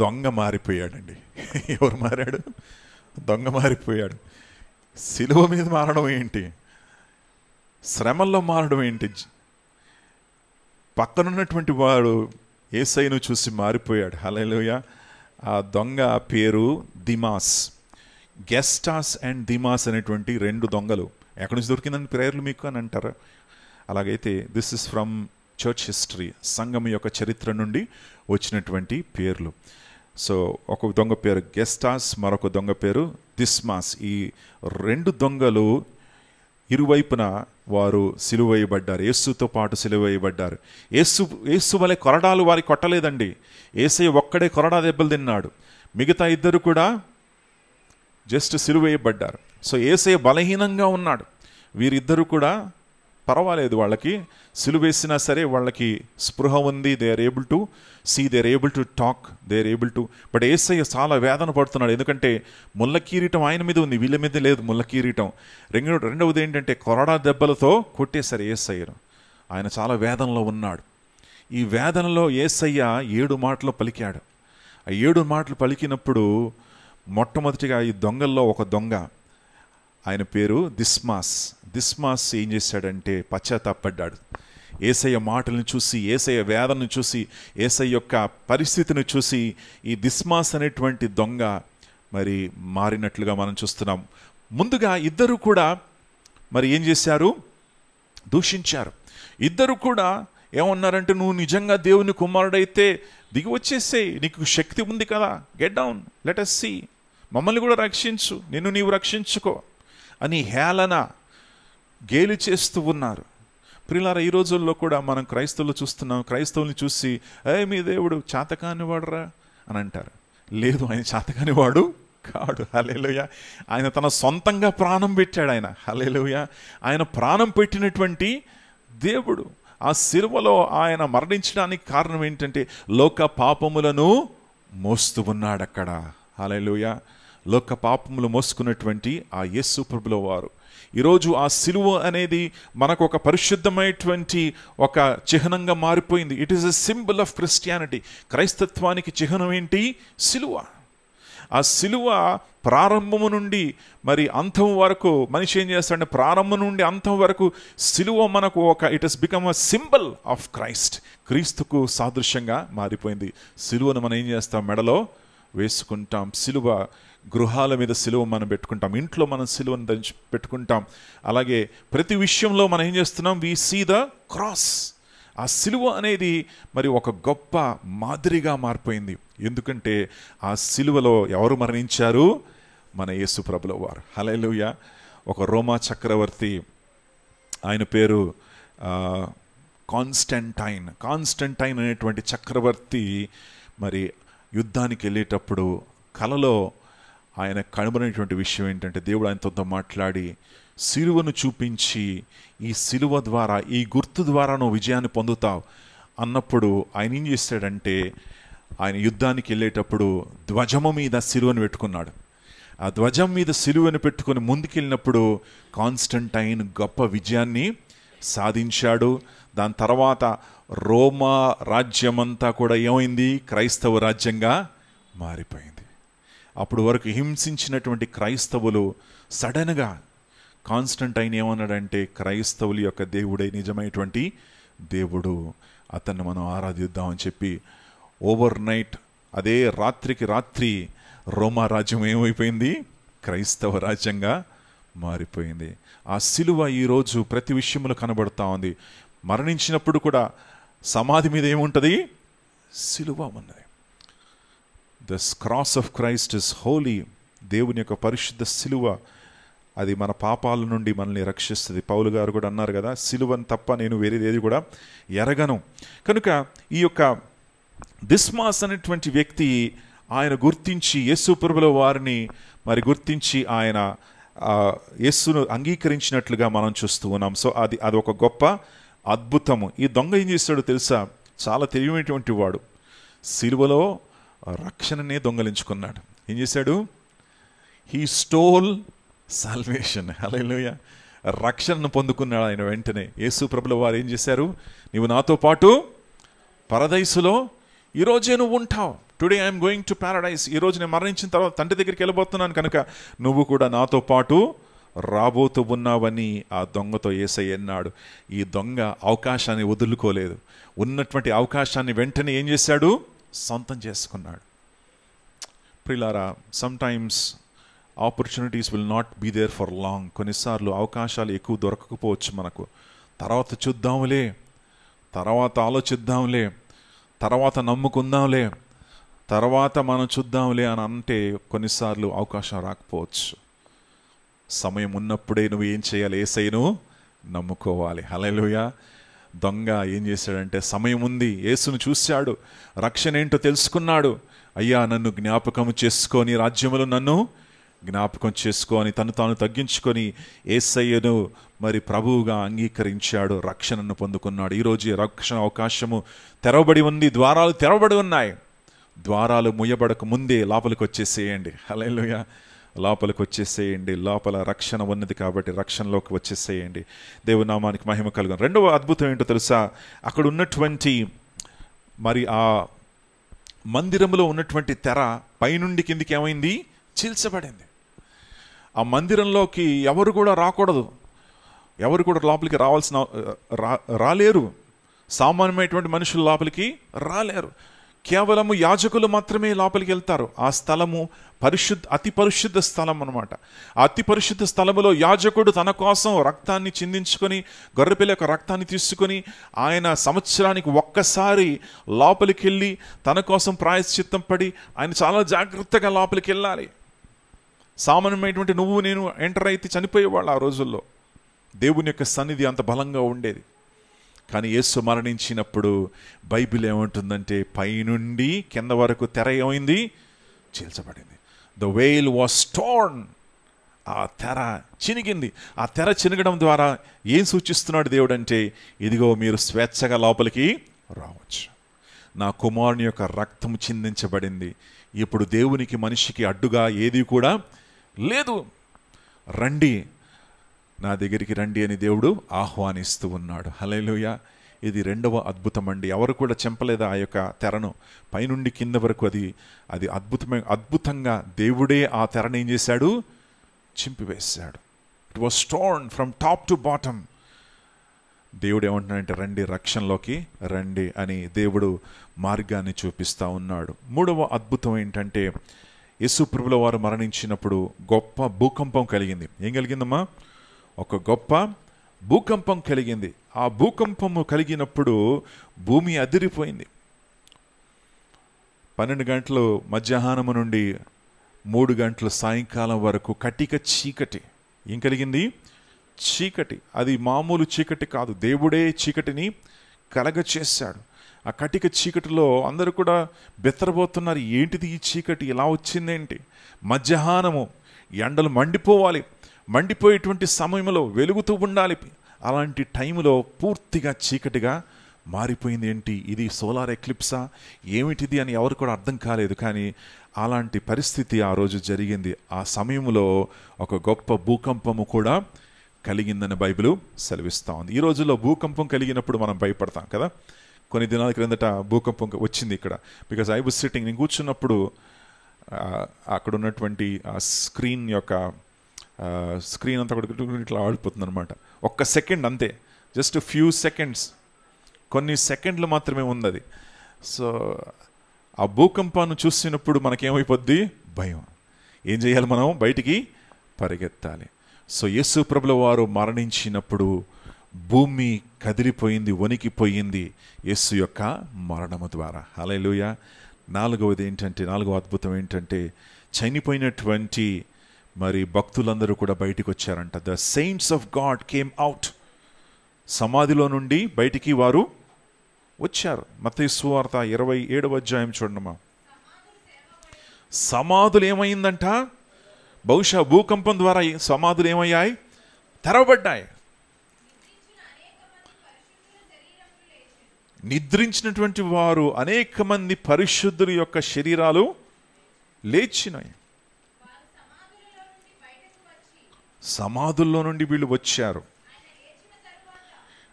దొంగ మారిపోయాడండి. ఎవరు మారాడు? దొంగ మారిపోయాడు. సిలువ మీద మారడం ఏంటి, శ్రమల్లో మారడం ఏంటి? పక్కనున్నటువంటి వాడు యేసయ్యను చూసి మారిపోయాడు. హల్లెలూయా. ఆ దొంగ పేరు దిమాస్. గెస్టాస్ అండ్ దిమాస్ అనేటువంటి 2 దొంగలు. ఎక్కడి నుంచి దొరికిందని ప్రేయర్లు మీకు అని అంటారు. అలాగైతే this is from church history, సంఘం యొక్క చరిత్ర నుండి వచ్చినటువంటి పేర్లు. సో ఒక దొంగ పేరు గెస్టాస్, మరొక దొంగ పేరు దిస్మాస్. ఈ 2 దొంగలు ఇరువైపున వారు సిలువేయబడ్డారు, యేసుతో పాటు సిలువేయబడ్డారు. యేసు వలె కొరడాలు వారికి కొట్టలేదండి. యేసయ్య ఒక్కడే కొరడా దెబ్బలు తిన్నాడు, మిగతా 2 కూడా జస్ట్ సిలువేయబడ్డారు. సో యేసయ్య బలహీనంగా ఉన్నాడు, వీరిద్దరూ కూడా పర్వాలేదు, వాళ్ళకి సిలువేసినా సరే వాళ్ళకి స్పృహ ఉంది, they are able to see, they are able to talk, they are able to. But యేసయ్య చాలా వేదన పడుతున్నాడు, ఎందుకంటే ముళ్ళ కిరీటం ఆయన మీద ఉంది, వీళ్ళ మీద లేదు ముళ్ళ కిరీటం. రెండవది ఏంటంటే కొరడా దెబ్బలతో కొట్టేశారు యేసయ్యను. ఆయన చాలా వేదనలో ఉన్నాడు. ఈ వేదనలో యేసయ్య 7 మాటలు పలికాడు. ఆ 7 మాటలు పలికినప్పుడు మొట్టమొదటిగా ఈ దొంగల్లో ఒక దొంగ, ఆయన పేరు దిస్మాస్. దిస్మాస్ ఏం చేశాడంటే పశ్చాత్తాపడ్డాడు. యేసయ్య మాటలను చూసి, యేసయ్య వేదనను చూసి, యేసయ్య యొక్క పరిస్థితిని చూసి ఈ దిస్మాస్ అనేటువంటి దొంగ మరి మారినట్లుగా మనం చూస్తున్నాం. ముందుగా 2 కూడా మరి ఏం చేశారు, దూషించారు. 2 కూడా ఏమన్నారంటే, నువ్వు నిజంగా దేవుని కుమారుడైతే దిగి వచ్చేసేయ్, నీకు శక్తి ఉంది కదా, get down, let us see, మమ్మల్ని కూడా రక్షించు, నిన్ను నీవు రక్షించుకో అని హేళన గేలి చేస్తూ ఉన్నారు. ప్రియులారా, ఈ రోజుల్లో కూడా మనం క్రైస్తవులు చూస్తున్నాం. క్రైస్తవుల్ని చూసి మీ దేవుడు చాతకాని వాడురా అని అంటారు. లేదు, ఆయన చాతకాని వాడు కాడు. హల్లెలూయా. ఆయన తన సొంతంగా ప్రాణం పెట్టాడు. ఆయన హల్లెలూయా, ఆయన ప్రాణం పెట్టినటువంటి దేవుడు. ఆ సిలువలో ఆయన మరణించడానికి కారణం ఏంటంటే లోక పాపములను మోస్తూ ఉన్నాడు అక్కడ. హల్లెలూయా. లోక పాపములు మోసుకున్నటువంటి ఆ యేసు ప్రభుల వారు ఈరోజు ఆ సిలువ అనేది మనకు ఒక పరిశుద్ధమైనటువంటి ఒక చిహ్నంగా మారిపోయింది. It is a symbol of Christianity. క్రైస్తత్వానికి చిహ్నం ఏంటి? సిలువ. ఆ సిలువ ప్రారంభము నుండి మరి అంతం వరకు మనిషి ఏం చేస్తాడంటే, ప్రారంభం నుండి అంతం వరకు సిలువ మనకు ఒక it has become a symbol of Christ. క్రీస్తుకు సాదృశ్యంగా మారిపోయింది. సిలువను మనం ఏం చేస్తాం? మెడలో వేసుకుంటాం. సిలువ గృహాల మీద సిలువ మనం పెట్టుకుంటాం, ఇంట్లో మనం సిలువను ధరించి పెట్టుకుంటాం. అలాగే ప్రతి విషయంలో మనం ఏం చేస్తున్నాం? We see the cross. ఆ సిలువ అనేది మరి ఒక గొప్ప మాదిరిగా మారిపోయింది. ఎందుకంటే ఆ సిలువలో ఎవరు మరణించారు? మన యేసు ప్రభుల వారు. హల్లెలూయా. ఒక రోమా చక్రవర్తి, ఆయన పేరు కాన్స్టంటైన్ అనేటువంటి చక్రవర్తి మరి యుద్ధానికి వెళ్ళేటప్పుడు కలలో ఆయన కనుగొనేటువంటి విషయం ఏంటంటే, దేవుడు ఆయనతో మాట్లాడి సిలువను చూపించి, ఈ సిలువ ద్వారా, ఈ గుర్తు ద్వారా నువ్వు విజయాన్ని పొందుతావు అన్నప్పుడు ఆయన ఏం చేశాడంటే, ఆయన యుద్ధానికి వెళ్ళేటప్పుడు ధ్వజము మీద సిలువను పెట్టుకున్నాడు. ఆ ధ్వజం మీద సిలువను పెట్టుకుని ముందుకెళ్ళినప్పుడు కాన్స్టంటైన్ గొప్ప విజయాన్ని సాధించాడు. దాని తర్వాత రోమా రాజ్యమంతా కూడా ఏమైంది? క్రైస్తవ రాజ్యంగా మారిపోయింది. అప్పుడు వరకు హింసించినటువంటి క్రైస్తవులు సడన్గా కాన్స్టంటైన్ ఏమన్నాడంటే, క్రైస్తవుల యొక్క దేవుడే నిజమైనటువంటి దేవుడు, అతన్ని మనం ఆరాధిద్దామని చెప్పి ఓవర్ నైట్, అదే రాత్రికి రాత్రి రోమా రాజ్యం ఏమైపోయింది? క్రైస్తవ రాజ్యంగా మారిపోయింది. ఆ సిలువ ఈరోజు ప్రతి విషయంలో కనబడుతూ ఉంది. మరణించినప్పుడు కూడా సమాధి మీద ఏముంటుంది? సిలువ ఉన్నది. The cross of Christ is holy. దేవుని యొక్క పరిశుద్ధ సిలువ, అది మన పాపాల నుండి మనల్ని రక్షిస్తుంది. పౌలు గారు కూడా అన్నారు కదా, సిలువను తప్ప నేను వేరేది కూడా ఎరగను. కనుక ఈ యొక్క దిస్మాస్ అనేటువంటి వ్యక్తి ఆయన గుర్తించి యేసు ప్రభుల వారిని మరి గుర్తించి ఆయన యేసును అంగీకరించినట్లుగా మనం చూస్తూ ఉన్నాం. సో అది ఒక గొప్ప అద్భుతము. ఈ దొంగ ఏం చేస్తాడో తెలుసా? చాలా తెలివైనటువంటి వాడు. సిలువలో రక్షణనే దొంగలించుకున్నాడు. ఏం చేశాడు? He stole salvation. హల్లెలూయా. రక్షణను పొందుకున్నాడు ఆయన వెంటనే. యేసు ప్రభుల వారు ఏం చేశారు? నీవు నాతో పాటు పరదైసులో ఈరోజే నువ్వు ఉంటావు. Today I'm going to Paradise. ఈరోజు నేను మరణించిన తర్వాత తండ్రి దగ్గరికి వెళ్ళిపోతున్నాను, కనుక నువ్వు కూడా నాతో పాటు రాబోతూ ఉన్నావని ఆ దొంగతో యేసయ్య అన్నాడు. ఈ దొంగ అవకాశాన్ని వదులుకోలేదు. ఉన్నటువంటి అవకాశాన్ని వెంటనే ఏం చేశాడు? సొంతం చేసుకున్నాడు. ప్రియులారా, sometimes opportunities will not be there for long. కొన్నిసార్లు అవకాశాలు ఎక్కువ దొరకకపోవచ్చు మనకు. తర్వాత చూద్దాంలే, తర్వాత ఆలోచిద్దాంలే, తర్వాత నమ్ముకుందాంలే, తర్వాత మనం చూద్దాంలే అని అంటే కొన్నిసార్లు అవకాశం రాకపోవచ్చు. సమయం ఉన్నప్పుడే నువ్వు ఏం చేయాలి? యేసయ్యను నమ్ముకోవాలి. హల్లెలూయా. దొంగ ఏం చేశాడంటే, సమయం ఉంది, యేసును చూశాడు, రక్షణ ఏంటో తెలుసుకున్నాడు. అయ్యా, నన్ను జ్ఞాపకం చేసుకొని, రాజ్యములో నన్ను జ్ఞాపకం చేసుకొని తను తాను తగ్గించుకొని యేసయ్యను మరి ప్రభువుగా అంగీకరించాడు, రక్షణను పొందుకున్నాడు. ఈరోజు రక్షణ అవకాశము తెరవబడి ఉంది, ద్వారాలు తెరవబడి ఉన్నాయి. ద్వారాలు ముయ్యబడక ముందే లోపలికి వచ్చేసేయండి. హల్లెలూయా. లోపలికి వచ్చేసేయండి. లోపల రక్షణ ఉన్నది కాబట్టి రక్షణలోకి వచ్చేసేయండి. దేవుని నామానికి మహిమ కలుగును. రెండవ అద్భుతం ఏంటో తెలుసా? అక్కడ ఉన్నటువంటి మరి ఆ మందిరంలో ఉన్నటువంటి తెర పైనుండి కిందికి ఏమైంది? చీల్చబడింది. ఆ మందిరంలోకి ఎవరు కూడా రాకూడదు, ఎవరు కూడా లోపలికి రాలేరు. సామాన్యమైనటువంటి మనుషులు లోపలికి రాలేరు. కేవలము యాజకులు మాత్రమే లోపలికి వెళ్తారు. ఆ స్థలము అతి పరిశుద్ధ స్థలం అన్నమాట. ఆ అతి పరిశుద్ధ స్థలములో యాజకుడు తన కోసం రక్తాన్ని చిందించుకొని, గొర్రెపిల్ల యొక్క రక్తాన్ని తీసుకొని ఆయన సంవత్సరానికి ఒక్కసారి లోపలికి వెళ్ళి తన కోసం ప్రాయశ్చిత్తం పడి ఆయన చాలా జాగ్రత్తగా లోపలికి వెళ్ళాలి. సామాన్యమైనటువంటి నువ్వు నేను ఎంటర్ అయితే చనిపోయేవాళ్ళు ఆ రోజుల్లో. దేవుని యొక్క సన్నిధి అంత బలంగా ఉండేది. కానీ యేసు మరణించినప్పుడు బైబిల్ ఏమంటుందంటే, పైనుండి కింద వరకు తెర ఏమైంది? చీల్చబడింది. The veil was torn. ఆ తెర చినిగింది. ఆ తెర చినగడం ద్వారా ఏం సూచిస్తున్నాడు దేవుడు అంటే, ఇదిగో మీరు స్వేచ్ఛగా లోపలికి రావచ్చు. నా కుమారుని యొక్క రక్తం చిందించబడింది. ఇప్పుడు దేవునికి మనిషికి అడ్డుగా ఏది కూడా లేదు. రండి, నా దగ్గరికి రండి అని దేవుడు ఆహ్వానిస్తూ ఉన్నాడు. హల్లెలూయా. ఇది రెండవ అద్భుతం అండి. ఎవరు కూడా చెంపలేదు ఆ యొక్క తెరను. పైనుండి కింద వరకు అది అద్భుతంగా దేవుడే ఆ తెరను ఏం చేశాడు? చింపివేశాడు. It was torn from top to bottom. దేవుడు ఏమంటున్నాడంటే, రండి, రక్షణలోకి రండి అని దేవుడు మార్గాన్ని చూపిస్తూ ఉన్నాడు. మూడవ అద్భుతం ఏంటంటే, యేసు ప్రభువుల వారు మరణించినప్పుడు గొప్ప భూకంపం కలిగింది. ఏం కలిగిందమ్మా? ఒక గొప్ప భూకంపం కలిగింది. ఆ భూకంపము కలిగినప్పుడు భూమి అదిరిపోయింది. 12 గంటలు మధ్యాహ్నము నుండి 3 గంటల సాయంకాలం వరకు కటిక చీకటి. ఏం కలిగింది? చీకటి. అది మామూలు చీకటి కాదు, దేవుడే చీకటిని కలగచేశాడు. ఆ కటిక చీకటిలో అందరూ కూడా బెత్తరబోతున్నారు. ఏంటిది ఈ చీకటి, ఇలా వచ్చిందేంటి? మధ్యాహ్నము ఎండలు మండిపోవాలి, మండిపోయేటువంటి సమయంలో వెలుగుతూ ఉండాలి. అలాంటి టైంలో పూర్తిగా చీకటిగా మారిపోయింది. ఏంటి ఇది? సోలార్ ఎక్లిప్సా ఏమిటిది అని ఎవరు కూడా అర్థం కాలేదు. కానీ అలాంటి పరిస్థితి ఆ రోజు జరిగింది. ఆ సమయంలో ఒక గొప్ప భూకంపము కూడా కలిగిందని బైబిల్ సెలవిస్తూ ఉంది. ఈ రోజుల్లో భూకంపం కలిగినప్పుడు మనం భయపడతాం కదా. కొన్ని దినాల క్రిందట భూకంపం వచ్చింది ఇక్కడ. బికాజ్ ఐ వాజ్ సిట్టింగ్, నేను కూర్చున్నప్పుడు అక్కడ ఉన్నటువంటి ఆ స్క్రీన్ అంతా కూడా ఇట్లా ఆడిపోతుంది అనమాట. ఒక్క సెకండ్ అంతే, జస్ట్ ఫ్యూ సెకండ్స్, కొన్ని సెకండ్లు మాత్రమే ఉంది అది. సో ఆ భూకంపాన్ని చూసినప్పుడు మనకేమైపోద్ది? భయం. ఏం చేయాలి? మనం బయటికి పరిగెత్తాలి. సో యేసు ప్రభుల వారు మరణించినప్పుడు భూమి కదిలిపోయింది, వణికిపోయింది యేసు యొక్క మరణము ద్వారా. హల్లెలూయా. నాలుగవ అద్భుతం ఏంటంటే, చనిపోయినటువంటి మరి భక్తులందరూ కూడా బయటికి వచ్చారంట. The saints of God came out. సమాధిలో నుండి బయటికి వారు వచ్చారు. మత్తయి సువార్త 27వ అధ్యాయం చూడమ్మా. సమాధులు ఏమైందంట? బహుశా భూకంపం ద్వారా సమాధులు ఏమయ్యాయి? తెరవబడ్డాయి. నిద్రించినటువంటి వారు అనేక మంది పరిశుద్ధుల యొక్క శరీరాలు లేచినాయి. సమాధుల్లో నుండి వీళ్ళు వచ్చారు.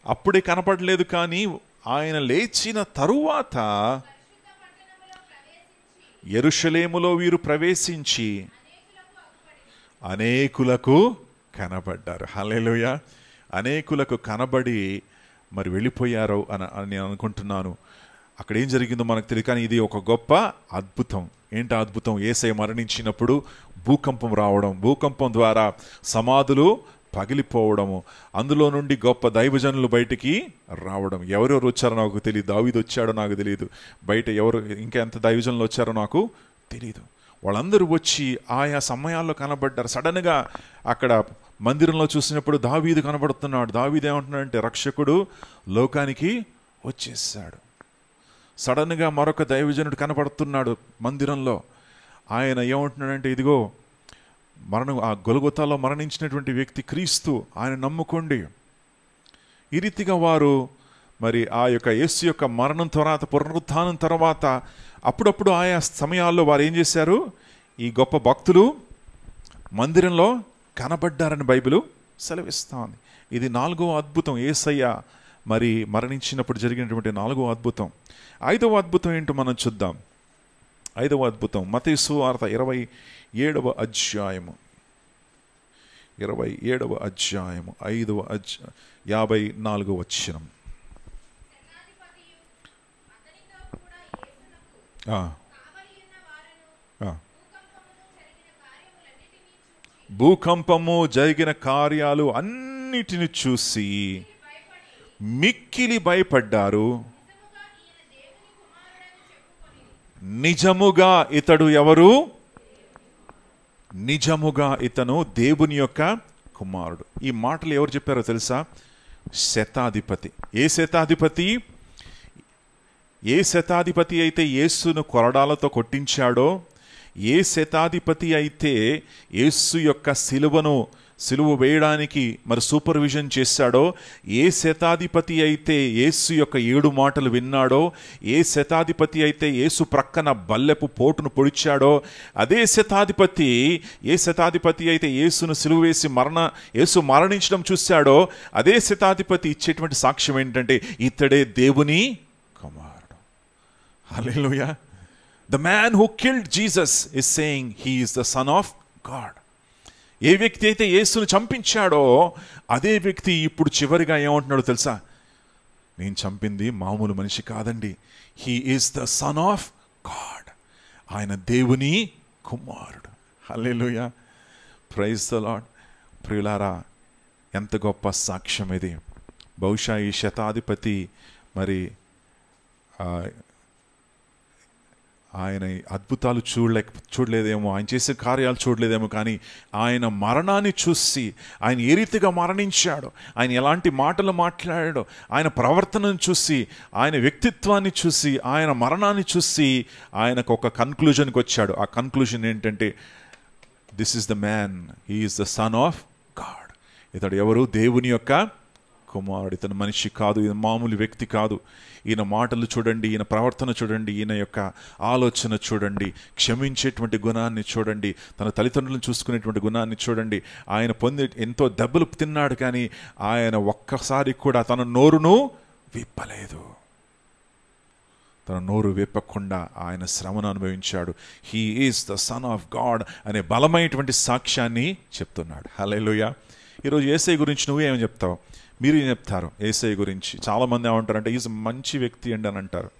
అప్పుడే కనపడలేదు, కానీ ఆయన లేచిన తరువాత యెరూషలేములో వీరు ప్రవేశించి అనేకులకు కనబడ్డారు. హల్లెలూయా. అనేకులకు కనబడి మరి వెళ్ళిపోయారు అని నేను అనుకుంటున్నాను. అక్కడ ఏం జరిగిందో మనకు తెలియదు, కానీ ఇది ఒక గొప్ప అద్భుతం. ఏంటి అద్భుతం? యేసయ్య మరణించినప్పుడు భూకంపం రావడం, భూకంపం ద్వారా సమాధులు పగిలిపోవడము, అందులో నుండి గొప్ప దైవజనులు బయటికి రావడం. ఎవరెవరు వచ్చారో నాకు తెలియదు. దావీదు వచ్చాడో నాకు తెలియదు, బయట ఎవరు ఇంకా ఎంత దైవజనులు వచ్చారో నాకు తెలియదు. వాళ్ళందరూ వచ్చి ఆయా సమయాల్లో కనబడ్డారు. సడన్గా అక్కడ మందిరంలో చూసినప్పుడు దావీదు కనబడుతున్నాడు. దావీదు ఏమంటున్నాడంటే, రక్షకుడు లోకానికి వచ్చేసాడు. సడన్గా మరొక దైవజనుడు కనబడుతున్నాడు మందిరంలో. ఆయన ఏమంటున్నాడంటే, ఇదిగో ఆ గొల్గొతాలో మరణించినటువంటి వ్యక్తి క్రీస్తు, ఆయన నమ్ముకోండి. ఈ రీతిగా వారు మరి ఆ యొక్క యేసు యొక్క మరణం తర్వాత, పునరుత్థానం తర్వాత అప్పుడప్పుడు ఆయా సమయాల్లో వారు ఏం చేశారు? ఈ గొప్ప భక్తులు మందిరంలో కనబడ్డారని బైబిలు సెలవిస్తూ ఉంది. ఇది 4వ అద్భుతం. యేసయ్య మరి మరణించినప్పుడు జరిగినటువంటి 4వ అద్భుతం. 5వ అద్భుతం ఏంటో మనం చూద్దాం. 5వ అద్భుతం మత్తయి సువార్త 27వ అధ్యాయము 54వ వచనం. భూకంపము జరిగిన కార్యాలు అన్నిటిని చూసి మిక్కిలి భయపడ్డారు. నిజముగా ఇతడు ఎవరు? నిజముగా ఇతను దేవుని యొక్క కుమారుడు. ఈ మాటలు ఎవరు చెప్పారో తెలుసా? శతాధిపతి. ఏ శతాధిపతి? ఏ శతాధిపతి అయితే యేసును కొరడాలతో కొట్టించాడో, ఏ శతాధిపతి అయితే యేసు యొక్క సిలువ వేయడానికి మరి సూపర్విజన్ చేశాడో, ఏ శతాధిపతి అయితే యేసు యొక్క 7 మాటలు విన్నాడో, ఏ శతాధిపతి అయితే యేసు ప్రక్కన బల్లెపు పోటును పొడిచాడో, ఏ శతాధిపతి అయితే యేసును సిలువ వేసి యేసు మరణించడం చూశాడో, అదే శతాధిపతి ఇచ్చేటువంటి సాక్ష్యం ఏంటంటే, ఇతడే దేవుని కుమారుడు. హల్లెలూయా. The man who killed Jesus is saying he is the son of God. ఏ వ్యక్తి అయితే యేసును చంపించాడో అదే వ్యక్తి ఇప్పుడు చివరిగా ఏమంటున్నాడో తెలుసా? నేను చంపింది మామూలు మనిషి కాదండి. He is the son of God. ఆయన దేవుని కుమారుడు. హల్లెలూయా. Praise the Lord. ప్రియులారా, ఎంత గొప్ప సాక్ష్యం ఇది. బహుశా ఈ శతాధిపతి మరి ఆయన అద్భుతాలు చూడలేదేమో, ఆయన చేసే కార్యాలు చూడలేదేమో, కానీ ఆయన మరణాన్ని చూసి, ఆయన ఏ రీతిగా మరణించాడో, ఆయన ఎలాంటి మాటలు మాట్లాడాడో, ఆయన ప్రవర్తనను చూసి, ఆయన వ్యక్తిత్వాన్ని చూసి, ఆయన మరణాన్ని చూసి ఆయనకు ఒక కన్క్లూజన్కి వచ్చాడు. ఆ కన్క్లూజన్ ఏంటంటే, this is the man, he is the son of God. ఇతడు ఎవరు? దేవుని యొక్క కుమారుడు. ఇతను మనిషి కాదు, ఈయన మామూలు వ్యక్తి కాదు. ఈయన మాటలు చూడండి, ఈయన ప్రవర్తన చూడండి, ఈయన యొక్క ఆలోచన చూడండి, క్షమించేటువంటి గుణాన్ని చూడండి, తన తల్లిదండ్రులను చూసుకునేటువంటి గుణాన్ని చూడండి. ఆయన ఎంతో దెబ్బలు తిన్నాడు, కానీ ఆయన ఒక్కసారి కూడా తన నోరును విప్పలేదు. తన నోరు విప్పకుండా ఆయన శ్రమను అనుభవించాడు. He is the son of God అనే బలమైనటువంటి సాక్ష్యాన్ని చెప్తున్నాడు. హల్లెలూయా. ఈరోజు యేసయ్య గురించి నువ్వేమని చెప్తావు? మీరు ఏం చెప్తారు యేసయ్య గురించి? చాలామంది ఏమంటారంటే, ఈజ్ మంచి వ్యక్తి అండి అని అంటారు.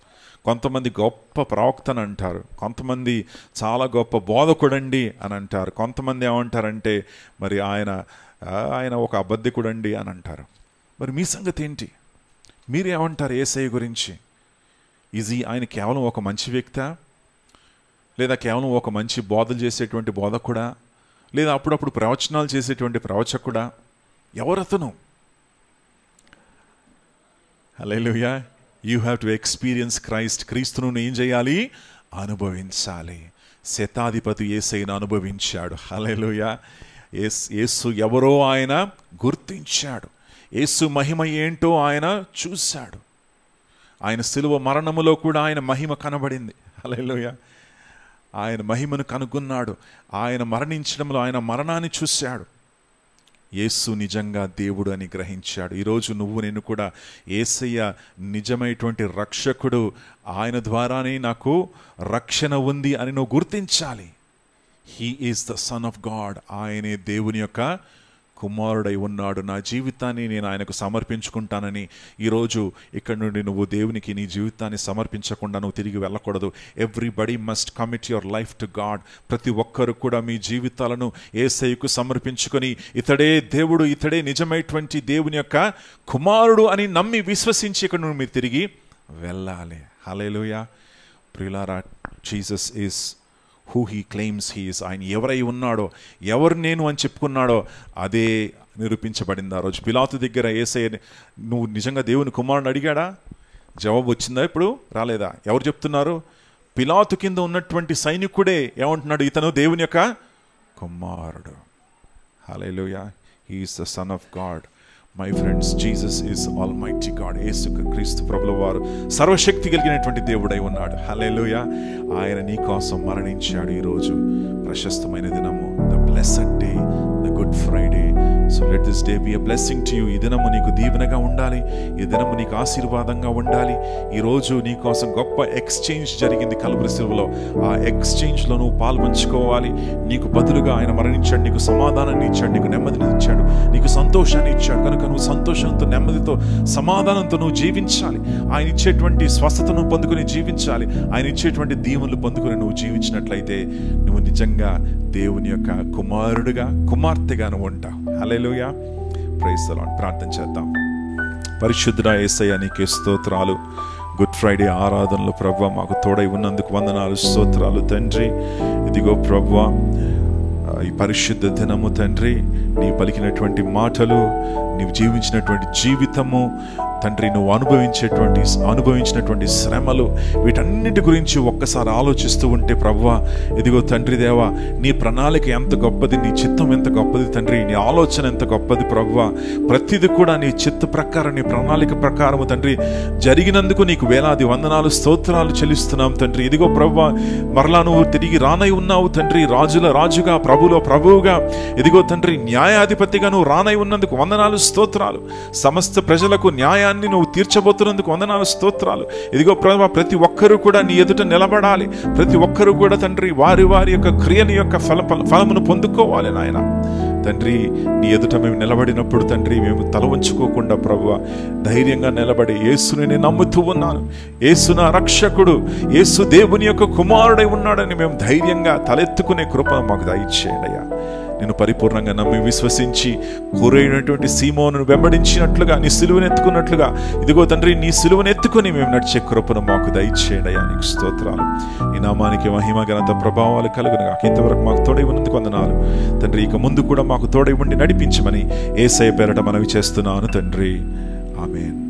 కొంతమంది గొప్ప ప్రవక్తని అంటారు, కొంతమంది చాలా గొప్ప బోధకుడండి అని అంటారు, కొంతమంది ఏమంటారంటే మరి ఆయన ఒక అబద్ధికుడండి అని అంటారు. మరి మీ సంగతి ఏంటి? మీరేమంటారు యేసయ్య గురించి? ఆయన కేవలం ఒక మంచి వ్యక్తా, లేదా కేవలం ఒక మంచి బోధలు చేసేటువంటి బోధకుడా, లేదా అప్పుడప్పుడు ప్రవచనాలు చేసేటువంటి ప్రవచకుడా? ఎవరతను? హల్లెలూయా. You have to experience Christ. క్రీస్తును ఏం చేయాలి? అనుభవించాలి. శతాధిపతి యేసయ్యను అనుభవించాడు. హల్లెలూయా. యేసు ఎవరో ఆయన గుర్తించాడు. యేసు మహిమ ఏంటో ఆయన చూశాడు. ఆయన సిలువ మరణములో కూడా ఆయన మహిమ కనబడింది. హల్లెలూయా. ఆయన మహిమను కనుగొన్నాడు. ఆయన మరణించడంలో ఆయన మరణాన్ని చూశాడు. యేసు నిజంగా దేవుడు అని గ్రహించాడు. ఈరోజు నేను కూడా యేసయ్య నిజమైనటువంటి రక్షకుడు, ఆయన ద్వారానే నాకు రక్షణ ఉంది అని నువ్వు గుర్తించాలి. He is the son of God. ఆయనే దేవుని యొక్క కుమారుడై ఉన్నాడు. నా జీవితాన్ని నేను ఆయనకు సమర్పించుకుంటానని ఈరోజు ఇక్కడి నుండి నువ్వు దేవునికి నీ జీవితాన్ని సమర్పించకుండా నువ్వు తిరిగి వెళ్ళకూడదు. Everybody must commit your life to God. ప్రతి ఒక్కరు కూడా మీ జీవితాలను యేసయ్యకు సమర్పించుకొని ఇతడే దేవుడు, ఇతడే నిజమైనటువంటి దేవుని యొక్క కుమారుడు అని నమ్మి విశ్వసించి ఇక్కడ నుండి మీరు తిరిగి వెళ్ళాలి. హల్లెలూయా. ప్రియులారా, Jesus is who he claims he is. ఆయన ఎవరై ఉన్నాడో, ఎవరు నేను అని చెప్పుకున్నాడో అదే నిరూపించబడింది ఆ రోజు. పిలాతు దగ్గర యేసయ్య నువ్వు నిజంగా దేవుని కుమారుని అడిగాడా? జవాబు వచ్చిందా? ఇప్పుడు రాలేదా? ఎవరు చెప్తున్నారు? పిలాతు కింద ఉన్నటువంటి సైనికుడే ఏమంటున్నాడు? ఇతను దేవుని యొక్క కుమారుడు. హల్లెలూయా. he is the son of God. My friends, Jesus is almighty God. యేసు క్రీస్తు ప్రభుల వారు సర్వశక్తి కలిగినటువంటి దేవుడై ఉన్నాడు. హల్లెలూయా. ఆయన నీ కోసం మరణించాడు. ఈరోజు ప్రశస్తమైన దినము, the blessed day, the good Friday. So let this day B a blessing to you. ఈ దినము నీకు దీవెనగా ఉండాలి, ఈ దినము నీకు ఆశీర్వాదంగా ఉండాలి. ఈరోజు నీ కోసం గొప్ప ఎక్స్చేంజ్ జరిగింది కల్వరి శిలువలో. ఆ ఎక్స్చేంజ్లో నువ్వు పాల్పంచుకోవాలి. నీకు బదులుగా ఆయన మరణించాడు, నీకు సమాధానాన్ని ఇచ్చాడు, నీకు నెమ్మదిని ఇచ్చాడు, నీకు సంతోషాన్ని ఇచ్చాడు. కనుక నువ్వు సంతోషంతో, నెమ్మదితో, సమాధానంతో నువ్వు జీవించాలి. ఆయన ఇచ్చేటువంటి స్వస్థతను పొందుకొని జీవించాలి. ఆయన ఇచ్చేటువంటి దీవెనలు పొందుకొని నువ్వు జీవించినట్లయితే నువ్వు నిజంగా దేవుని యొక్క కుమారుడుగా, కుమార్తెగా నువ్వు ఉంటావు. హల్లెలూయా. Praise the Lord. ప్రార్థన చేద్దాం. పరిశుద్ధుడా యేసయ్య, నీకే స్తోత్రాలు. గుడ్ ఫ్రైడే ఆరాధనలు ప్రభువా మాకు తోడై ఉన్నందుకు వందనాలు, స్తోత్రాలు తండ్రి. ఇదిగో ప్రభువా, ఈ పరిశుద్ధ దినము తండ్రి, నీ పలికినటువంటి మాటలు, నీవు జీవించినటువంటి జీవితము తండ్రి, నువ్వు అనుభవించినటువంటి శ్రమలు, వీటన్నిటి గురించి ఒక్కసారి ఆలోచిస్తూ ఉంటే ప్రభువా, ఇదిగో తండ్రి దేవా, నీ ప్రణాళిక ఎంత గొప్పది, నీ చిత్తం ఎంత గొప్పది తండ్రి, నీ ఆలోచన ఎంత గొప్పది ప్రభువా. ప్రతిది కూడా నీ చిత్త ప్రకారం, నీ ప్రణాళిక ప్రకారము తండ్రి జరిగినందుకు నీకు వేలాది వందనాలు, స్తోత్రాలు చెల్లిస్తున్నాం తండ్రి. ఇదిగో ప్రభువా, మరలా నువ్వు తిరిగి రానై ఉన్నావు తండ్రి, రాజుల రాజుగా, ప్రభులో ప్రభువుగా, ఇదిగో తండ్రి న్యాయాధిపతిగా నువ్వు రానై ఉన్నందుకు వందనాలు, స్తోత్రాలు. సమస్త ప్రజలకు న్యాయాన్ని నువ్వు తీర్చబోతున్నందుకు వందనాలు, స్తోత్రాలు. ఇదిగో ప్రభువా, ప్రతి ఒక్కరూ కూడా నీ ఎదుట నిలబడాలి. ప్రతి ఒక్కరూ కూడా తండ్రి వారి వారి యొక్క క్రియల యొక్క ఫలమును పొందుకోవాలి నాయన తండ్రి. నీ ఎదుట మేము నిలబడినప్పుడు తండ్రి, మేము తల వంచుకోకుండా ప్రభువా ధైర్యంగా నిలబడి యేసుని నేను నమ్ముతూ ఉన్నాను, యేసు నా రక్షకుడు, యేసు దేవుని యొక్క కుమారుడై ఉన్నాడని మేము ధైర్యంగా తలెత్తుకునే కృప మాకు దయచేయండి అయ్యా. నేను పరిపూర్ణంగా నమ్మి విశ్వసించి గురైనటువంటి సీమోను వెంబడించినట్లుగా, నీ సిలువను ఎత్తుకున్నట్లుగా, ఇదిగో తండ్రి నీ సిలువను ఎత్తుకొని మేము నడిచే కృపను మాకు దయచేయండి అయ్యా. నీకు స్తోత్రాలు. ఈ నామానికి మహిమ ఘనత ప్రభావాలు కలుగునుగా. ఇంతవరకు మాకు తోడై ఉన్నందుకు వందనాలు తండ్రి. ఇక ముందు కూడా మాకు తోడై ఉండి నడిపించమని యేసయ్య పేరట మనవి చేస్తున్నాను తండ్రి. ఆమేన్.